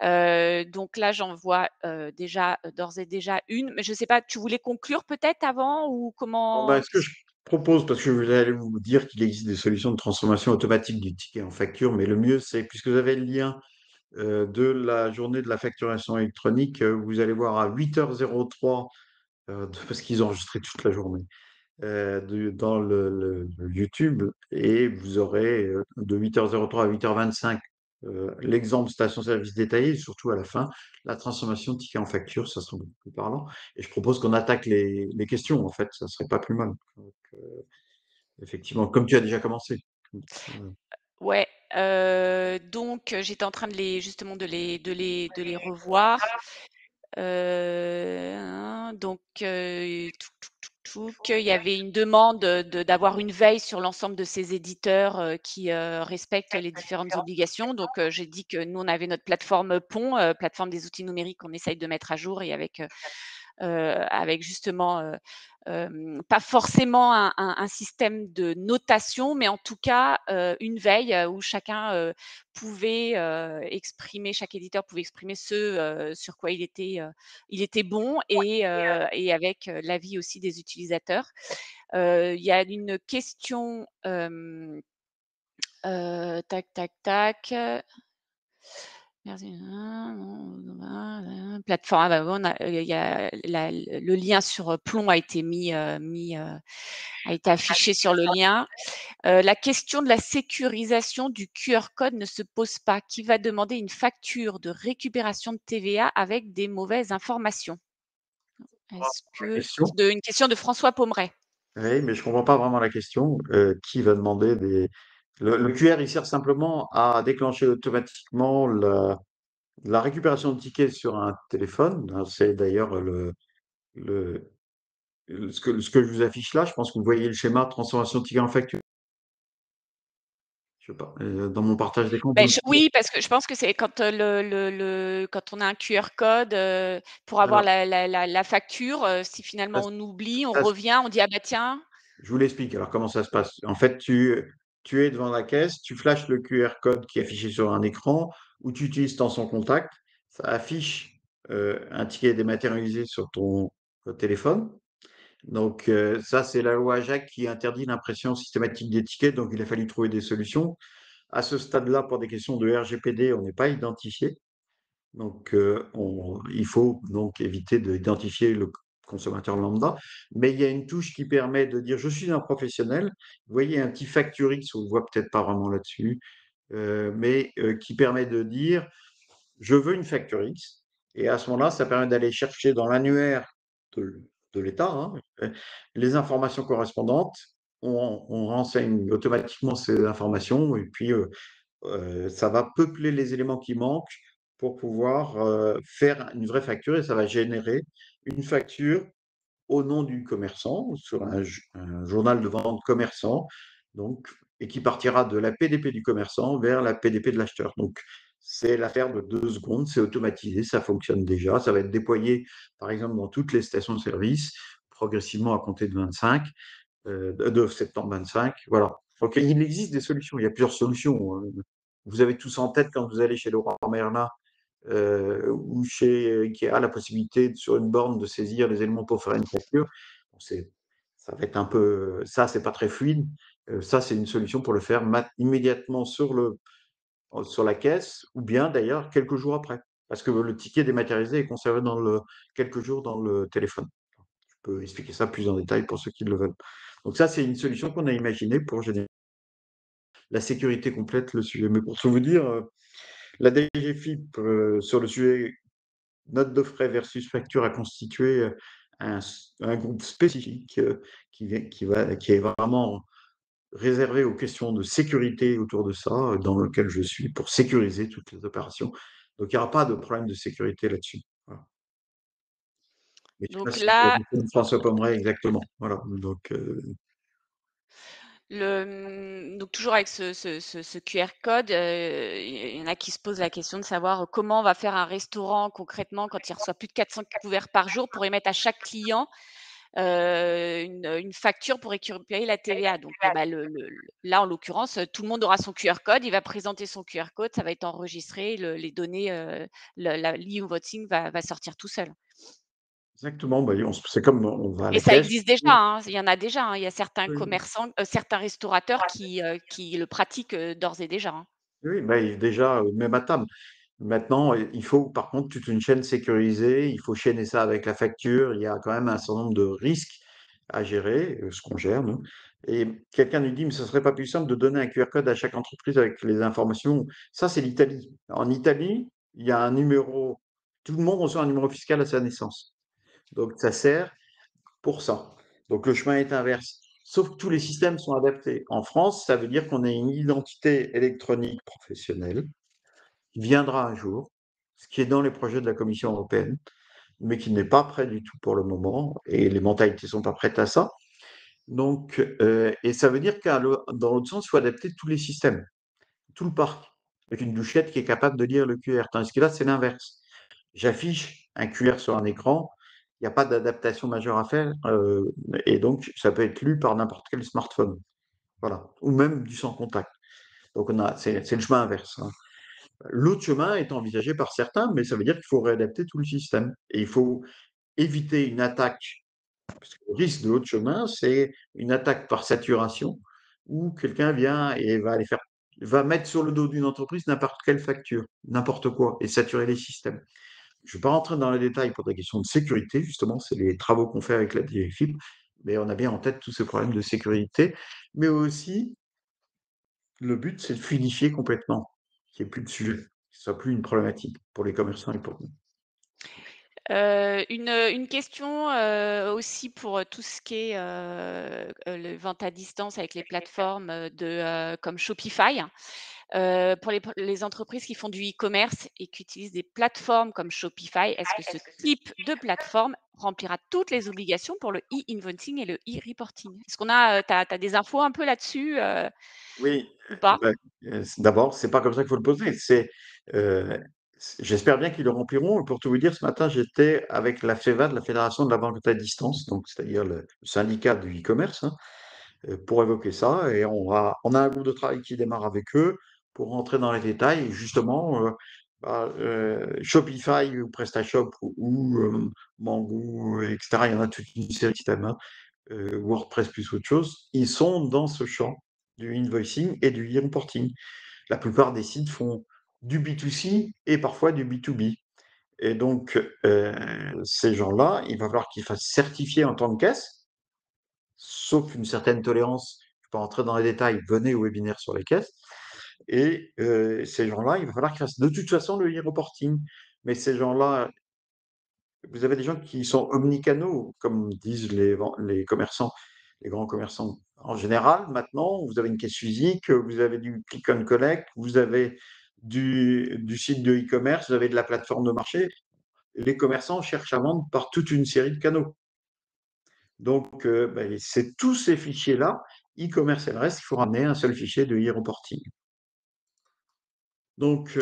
[SPEAKER 1] Donc là, j'en vois, déjà, d'ores et déjà une, mais je ne sais pas, tu voulais conclure peut-être avant ou
[SPEAKER 2] Bon, ben,
[SPEAKER 1] comment?
[SPEAKER 2] ce que je propose, parce que je vais aller vous dire qu'il existe des solutions de transformation automatique du ticket en facture, mais le mieux, c'est, puisque vous avez le lien de la journée de la facturation électronique, vous allez voir à 8h03, parce qu'ils ont enregistré toute la journée, dans le YouTube, et vous aurez de 8h03 à 8h25 l'exemple station-service détaillé, et surtout à la fin, la transformation de ticket en facture, ça sera beaucoup plus parlant. Et je propose qu'on attaque les questions, en fait, ça serait pas plus mal. Donc, effectivement, comme tu as déjà commencé. Comme ça,
[SPEAKER 1] Ouais, donc j'étais en train justement de les revoir. Il y avait une demande, d'avoir une veille sur l'ensemble de ces éditeurs, qui, respectent les différentes obligations. Donc, j'ai dit que nous, on avait notre plateforme PON, plateforme des outils numériques qu'on essaye de mettre à jour et avec justement, pas forcément un système de notation, mais en tout cas, une veille, où chacun, pouvait, exprimer chaque éditeur pouvait exprimer sur quoi il était bon et avec, l'avis aussi des utilisateurs. Il y a une question, tac, tac, tac. Merci. Plateforme, ah bah, ouais, il y a le lien sur, Plon a été affiché sur le lien. La question de la sécurisation du QR code ne se pose pas. Qui va demander une facture de récupération de TVA avec des mauvaises informations? Est-ce
[SPEAKER 2] la
[SPEAKER 1] que
[SPEAKER 2] question.
[SPEAKER 1] Une question de François Pommeret.
[SPEAKER 2] Oui, mais je comprends pas vraiment la question. Qui va demander des... Le QR, il sert simplement à déclencher automatiquement la récupération de tickets sur un téléphone, hein. C'est d'ailleurs le, ce que je vous affiche là. Je pense que vous voyez le schéma transformation de ticket en facture. Je sais pas, dans mon partage d'écran, vous
[SPEAKER 1] Beh,
[SPEAKER 2] le voyez.
[SPEAKER 1] oui, parce que je pense que c'est quand, quand on a un QR code, pour avoir
[SPEAKER 2] Alors,
[SPEAKER 1] la facture, si
[SPEAKER 2] ça,
[SPEAKER 1] finalement on oublie, on
[SPEAKER 2] ça,
[SPEAKER 1] revient, on dit: «Ah bah tiens».
[SPEAKER 2] je vous l'explique. Alors, comment ça se passe? En fait, tu es devant la caisse, tu flashes le QR code qui est affiché sur un écran, ou tu utilises ton contact, ça affiche un ticket dématérialisé sur ton téléphone. Donc, ça, c'est la loi AJAC qui interdit l'impression systématique des tickets, donc il a fallu trouver des solutions. À ce stade-là, pour des questions de RGPD, on n'est pas identifié. Donc, il faut donc éviter d'identifier le consommateur lambda. Mais il y a une touche qui permet de dire: «Je suis un professionnel». Vous voyez un petit facture X, on ne le voit peut-être pas vraiment là-dessus, mais qui permet de dire: «Je veux une facture X», et à ce moment-là, ça permet d'aller chercher dans l'annuaire de de l'État, hein, les informations correspondantes. On renseigne automatiquement ces informations, et puis, ça va peupler les éléments qui manquent pour pouvoir faire une vraie facture, et ça va générer une facture au nom du commerçant sur un journal de vente commerçant, donc, et qui partira de la PDP du commerçant vers la PDP de l'acheteur. Donc, c'est l'affaire de 2 secondes, c'est automatisé, ça fonctionne déjà, ça va être déployé par exemple dans toutes les stations-service progressivement à compter de 25, de septembre 25. Voilà. Donc, il existe des solutions, il y a plusieurs solutions, hein.
[SPEAKER 3] vous avez tous en tête quand vous allez chez Leroy Merlin ou chez Ikea la possibilité sur une borne de saisir les éléments pour faire une facture. Bon, ça va être un peu, ça c'est pas très fluide. Ça c'est une solution pour le faire immédiatement sur la caisse ou bien d'ailleurs quelques jours après, parce que le ticket dématérialisé est conservé quelques jours dans le téléphone. Je peux expliquer ça plus en détail pour ceux qui le veulent. Donc ça c'est une solution qu'on a imaginée pour générer la sécurité complète, le sujet. Mais pour tout vous dire, la DGFiP sur le sujet note de frais versus facture a constitué un groupe spécifique qui est vraiment réservé aux questions de sécurité autour de ça, dans lequel je suis pour sécuriser toutes les opérations. Donc il n'y aura pas de problème de sécurité là-dessus. Voilà. Mais je sais pas
[SPEAKER 1] Donc
[SPEAKER 3] si tu as
[SPEAKER 1] là,
[SPEAKER 3] compris François Pommeret exactement. Voilà. Donc,
[SPEAKER 1] donc toujours avec ce QR code, il y en a qui se posent la question de savoir comment on va faire un restaurant concrètement quand il reçoit plus de 400 couverts par jour pour émettre à chaque client, une facture pour récupérer la TVA. Donc, bah, là, en l'occurrence, tout le monde aura son QR code, il va présenter son QR code, ça va être enregistré, les données, l'e-invoicing va sortir tout seul.
[SPEAKER 3] exactement. Bah, c'est comme on va à
[SPEAKER 1] Et
[SPEAKER 3] la
[SPEAKER 1] ça
[SPEAKER 3] caisse.
[SPEAKER 1] existe déjà, hein, il y en a déjà, hein. Il y a certains
[SPEAKER 3] Oui.
[SPEAKER 1] commerçants, certains restaurateurs qui le pratiquent, d'ores et déjà, hein.
[SPEAKER 3] Oui, bah, déjà, même à table. Maintenant, il faut par contre toute une chaîne sécurisée, il faut chaîner ça avec la facture, il y a quand même un certain nombre de risques à gérer, ce qu'on gère, nous. Et quelqu'un nous dit, mais ce serait pas plus simple de donner un QR code à chaque entreprise avec les informations. Ça, c'est l'Italie. En Italie, il y a un numéro, tout le monde reçoit un numéro fiscal à sa naissance. Donc, ça sert pour ça. Donc, le chemin est inverse. Sauf que tous les systèmes sont adaptés. En France, ça veut dire qu'on a une identité électronique professionnelle qui viendra un jour, ce qui est dans les projets de la Commission européenne, mais qui n'est pas prêt du tout pour le moment, et les mentalités ne sont pas prêtes à ça. Donc, et ça veut dire que dans l'autre sens, il faut adapter tous les systèmes, tout le parc, avec une douchette qui est capable de lire le QR. Tandis que là, c'est l'inverse. J'affiche un QR sur un écran, il n'y a pas d'adaptation majeure à faire, et donc ça peut être lu par n'importe quel smartphone. Voilà. Ou même du sans contact. Donc c'est le chemin inverse, hein. L'autre chemin est envisagé par certains, mais ça veut dire qu'il faut réadapter tout le système. Et il faut éviter une attaque, parce que le risque de l'autre chemin, c'est une attaque par saturation, où quelqu'un vient et va mettre sur le dos d'une entreprise n'importe quelle facture, n'importe quoi, et saturer les systèmes. Je ne vais pas rentrer dans les détails pour des questions de sécurité, justement, c'est les travaux qu'on fait avec la DGFiP, mais on a bien en tête tous ces problèmes de sécurité, mais aussi le but, c'est de fluidifier complètement, qu'il n'y ait plus de sujet, que ce soit plus une problématique pour les commerçants et pour nous.
[SPEAKER 1] Une question, aussi pour, tout ce qui est, le vente à distance avec les plateformes, comme Shopify. Pour les entreprises qui font du e-commerce et qui utilisent des plateformes comme Shopify, est-ce que ce type de plateforme remplira toutes les obligations pour le e-invoicing et le e-reporting? Est-ce qu'on a, tu as des infos un peu là-dessus,
[SPEAKER 3] Oui,
[SPEAKER 1] ou pas?
[SPEAKER 3] bah, d'abord, c'est pas comme ça qu'il faut le poser. Heu, j'espère bien qu'ils le rempliront. Pour tout vous dire, ce matin, j'étais avec la FEVAD, la Fédération de la vente à distance, donc c'est-à-dire le syndicat du e-commerce, hein, pour évoquer ça et on a un groupe de travail qui démarre avec eux pour rentrer dans les détails et justement, Shopify ou PrestaShop Mango et cetera, il y en a toute une série de systèmes, hein, WordPress plus autre chose, ils sont dans ce champ du invoicing et du e-reporting. La plupart des sites font du B2C et parfois du B2B. Et donc, ces gens-là, il va falloir qu'ils fassent certifier en tant que caisse, sauf une certaine tolérance. Je ne vais pas rentrer dans les détails, venez au webinaire sur les caisses. Et ces gens-là, il va falloir qu'ils fassent de toute façon le e-reporting. Mais ces gens-là, vous avez des gens qui sont omnicanaux, comme disent les commerçants, les grands commerçants. En général, maintenant, vous avez une caisse physique, vous avez du click and collect, vous avez du site de e-commerce, vous avez de la plateforme de marché. Les commerçants cherchent à vendre par toute une série de canaux. Donc, c'est tous ces fichiers-là, e-commerce et le reste, il faut ramener un seul fichier de e-reporting. Donc,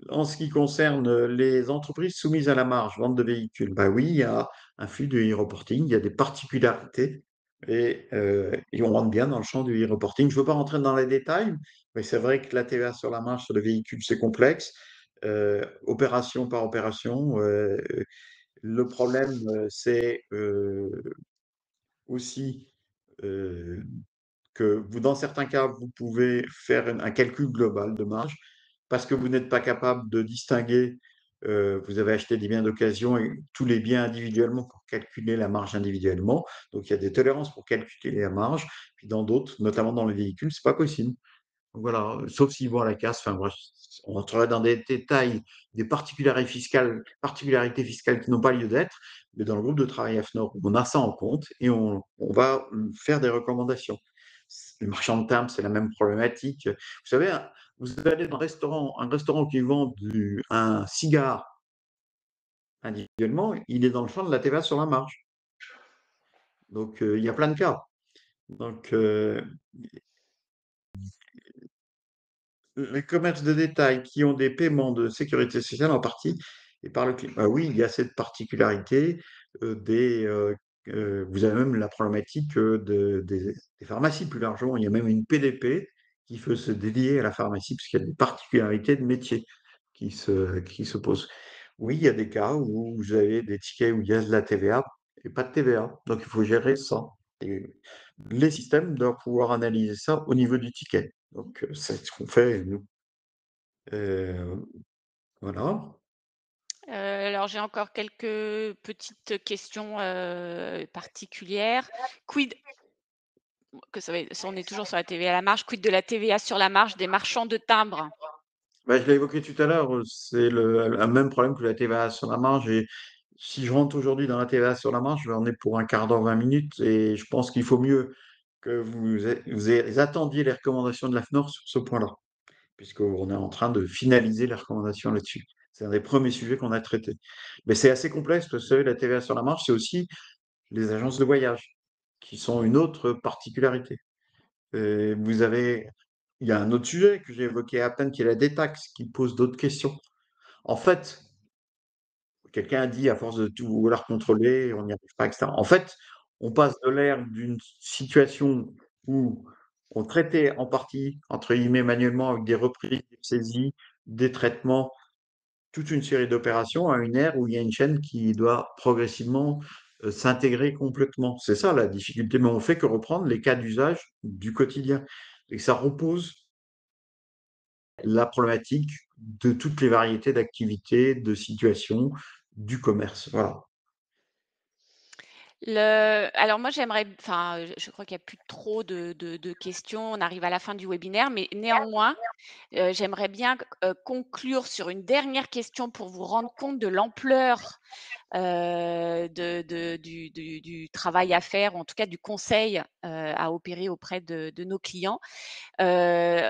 [SPEAKER 3] en ce qui concerne les entreprises soumises à la marge, vente de véhicules, bah oui, il y a un flux de e-reporting, il y a des particularités et on rentre bien dans le champ du e-reporting. Je ne veux pas rentrer dans les détails, mais c'est vrai que la TVA sur la marge sur le véhicule, c'est complexe, opération par opération. Le problème, c'est aussi euh, que vous, dans certains cas, vous pouvez faire un calcul global de marge parce que vous n'êtes pas capable de distinguer, vous avez acheté des biens d'occasion et tous les biens individuellement pour calculer la marge individuellement. Donc, il y a des tolérances pour calculer la marge. Puis dans d'autres, notamment dans les véhicules, c'est pas possible. Donc voilà, sauf s'ils vont à la casse. Enfin bref, on entrerait dans des détails, des particularités fiscales qui n'ont pas lieu d'être. Mais dans le groupe de travail AFNOR, on a ça en compte et on va faire des recommandations. Le marchand de timbre, c'est la même problématique. Vous savez, vous allez dans un restaurant qui vend un cigare individuellement, il est dans le champ de la TVA sur la marge. Donc, il y a plein de cas. Donc, les commerces de détail qui ont des paiements de sécurité sociale en partie et par le client. Oui, il y a cette particularité vous avez même la problématique des pharmacies plus largement. Il y a même une PDP qui veut se dédier à la pharmacie parce qu'il y a des particularités de métier qui se posent. Oui, il y a des cas où vous avez des tickets où il y a de la TVA et pas de TVA. Donc, il faut gérer ça. Et les systèmes doivent pouvoir analyser ça au niveau du ticket. Donc, c'est ce qu'on fait, nous. Voilà.
[SPEAKER 1] Alors j'ai encore quelques petites questions, particulières. Quid que ça va être on est toujours sur la TVA à la marge, quid de la TVA sur la marge des marchands de timbres?
[SPEAKER 3] Bah, je l'ai évoqué tout à l'heure, c'est le même problème que la TVA sur la marge. Et si je rentre aujourd'hui dans la TVA sur la marge, je vais en être pour un quart d'heure, 20 minutes. Et je pense qu'il faut mieux que vous attendiez les recommandations de l'AFNOR sur ce point-là, puisqu'on est en train de finaliser les recommandations là-dessus. C'est un des premiers sujets qu'on a traités. Mais c'est assez complexe, parce que vous savez, la TVA sur la marge, c'est aussi les agences de voyage, qui sont une autre particularité. Il y a un autre sujet que j'ai évoqué à peine, qui est la détaxe, qui pose d'autres questions. En fait, quelqu'un a dit, à force de tout vouloir contrôler, on n'y arrive pas, etc. En fait, on passe de l'ère d'une situation où on traitait en partie, entre guillemets, manuellement, avec des reprises, des saisies, des traitements, toute une série d'opérations, à une ère où il y a une chaîne qui doit progressivement s'intégrer complètement. C'est ça la difficulté, mais on fait que reprendre les cas d'usage du quotidien. Et ça repose la problématique de toutes les variétés d'activités, de situations, du commerce. Voilà.
[SPEAKER 1] Alors moi j'aimerais enfin, je crois qu'il y a plus trop de questions. On arrive à la fin du webinaire, mais néanmoins, j'aimerais bien conclure sur une dernière question pour vous rendre compte de l'ampleur, du travail à faire, ou en tout cas du conseil, à opérer auprès de nos clients. Heu,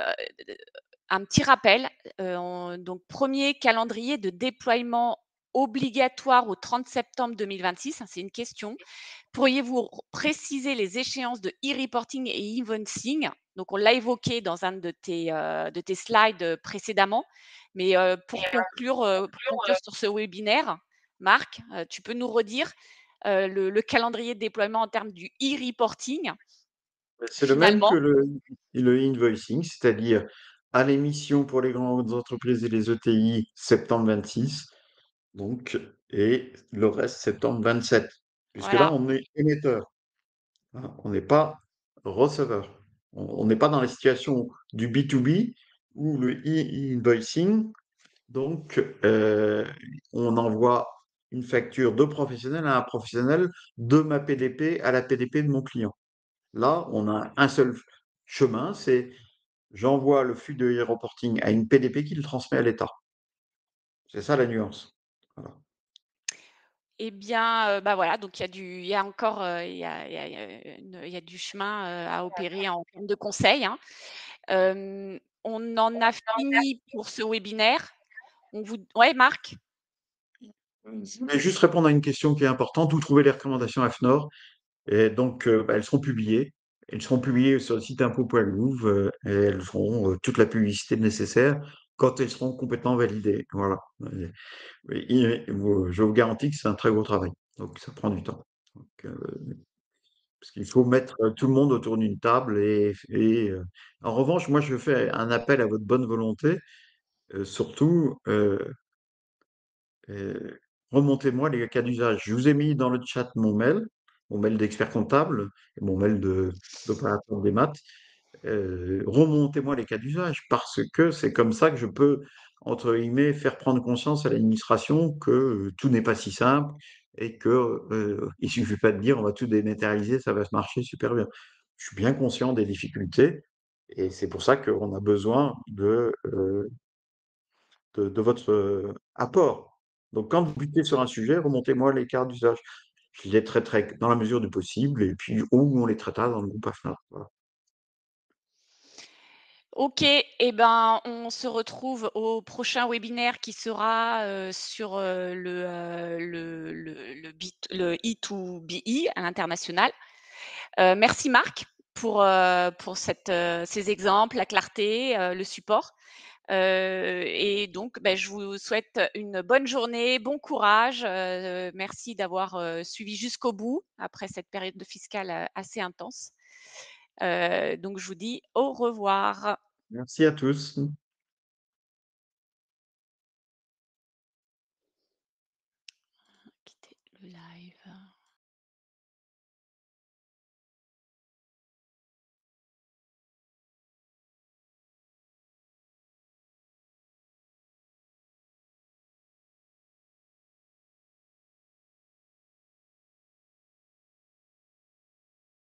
[SPEAKER 1] un petit rappel, donc 1er calendrier de déploiement obligatoire au 30 septembre 2026, c'est une question. Pourriez-vous préciser les échéances de e-reporting et e-invoicing? Donc on l'a évoqué dans un de tes slides, précédemment, mais pour conclure sur ce webinaire, Marc, tu peux nous redire, le calendrier de déploiement en termes du e-reporting,
[SPEAKER 3] C'est le même que
[SPEAKER 1] finalement?
[SPEAKER 3] le invoicing, c'est-à-dire à l'émission pour les grandes entreprises et les ETI, septembre 26, donc, et le reste, septembre 27. Puisque là,
[SPEAKER 1] Voilà.
[SPEAKER 3] on est émetteur, hein, on n'est pas receveur. On n'est pas dans la situation du B2B ou le e-invoicing. Donc, on envoie une facture de professionnel à un professionnel de ma PDP à la PDP de mon client. Là, on a un seul chemin, c'est j'envoie le flux de e-reporting à une PDP qui le transmet à l'État. C'est ça la nuance. Voilà.
[SPEAKER 1] Eh bien, bah, voilà, donc il y a encore, il y a du chemin, à opérer en termes de conseils, hein. On en a fini pour ce webinaire. On vous Ouais, Marc?
[SPEAKER 3] Je voulais juste répondre à une question qui est importante. Où trouver les recommandations AFNOR? Et donc, bah, elles seront publiées. Elles seront publiées sur le site impôts.gouv et elles feront toute la publicité nécessaire quand elles seront complètement validées. Voilà. Je vous garantis que c'est un très gros travail. Donc, ça prend du temps. Donc, Parce qu'il faut mettre, tout le monde autour d'une table en revanche, moi, je fais un appel à votre bonne volonté, surtout, Heu, remontez-moi les cas d'usage. Je vous ai mis dans le chat mon mail d'expert comptable et mon mail d'opérateur des maths. Remontez-moi les cas d'usage parce que c'est comme ça que je peux, entre guillemets, «faire prendre conscience à l'administration que, tout n'est pas si simple et que, il suffit pas de dire: "On va tout dématérialiser, ça va se marcher super bien"». Je suis bien conscient des difficultés et c'est pour ça qu'on a besoin de votre, apport. Donc quand vous butez sur un sujet, remontez-moi les cas d'usage. Je les traiterai dans la mesure du possible et puis ou on les traitera dans le groupe AFNOR, voilà.
[SPEAKER 1] OK et ben, on se retrouve au prochain webinaire qui sera, sur, le E2BE à l'international. Merci Marc pour ces exemples, la clarté, le support. Et donc, beh, je vous souhaite une bonne journée, bon courage, merci d'avoir, suivi jusqu'au bout après cette période de fiscale, assez intense. Donc je vous dis au revoir.
[SPEAKER 3] Merci à tous.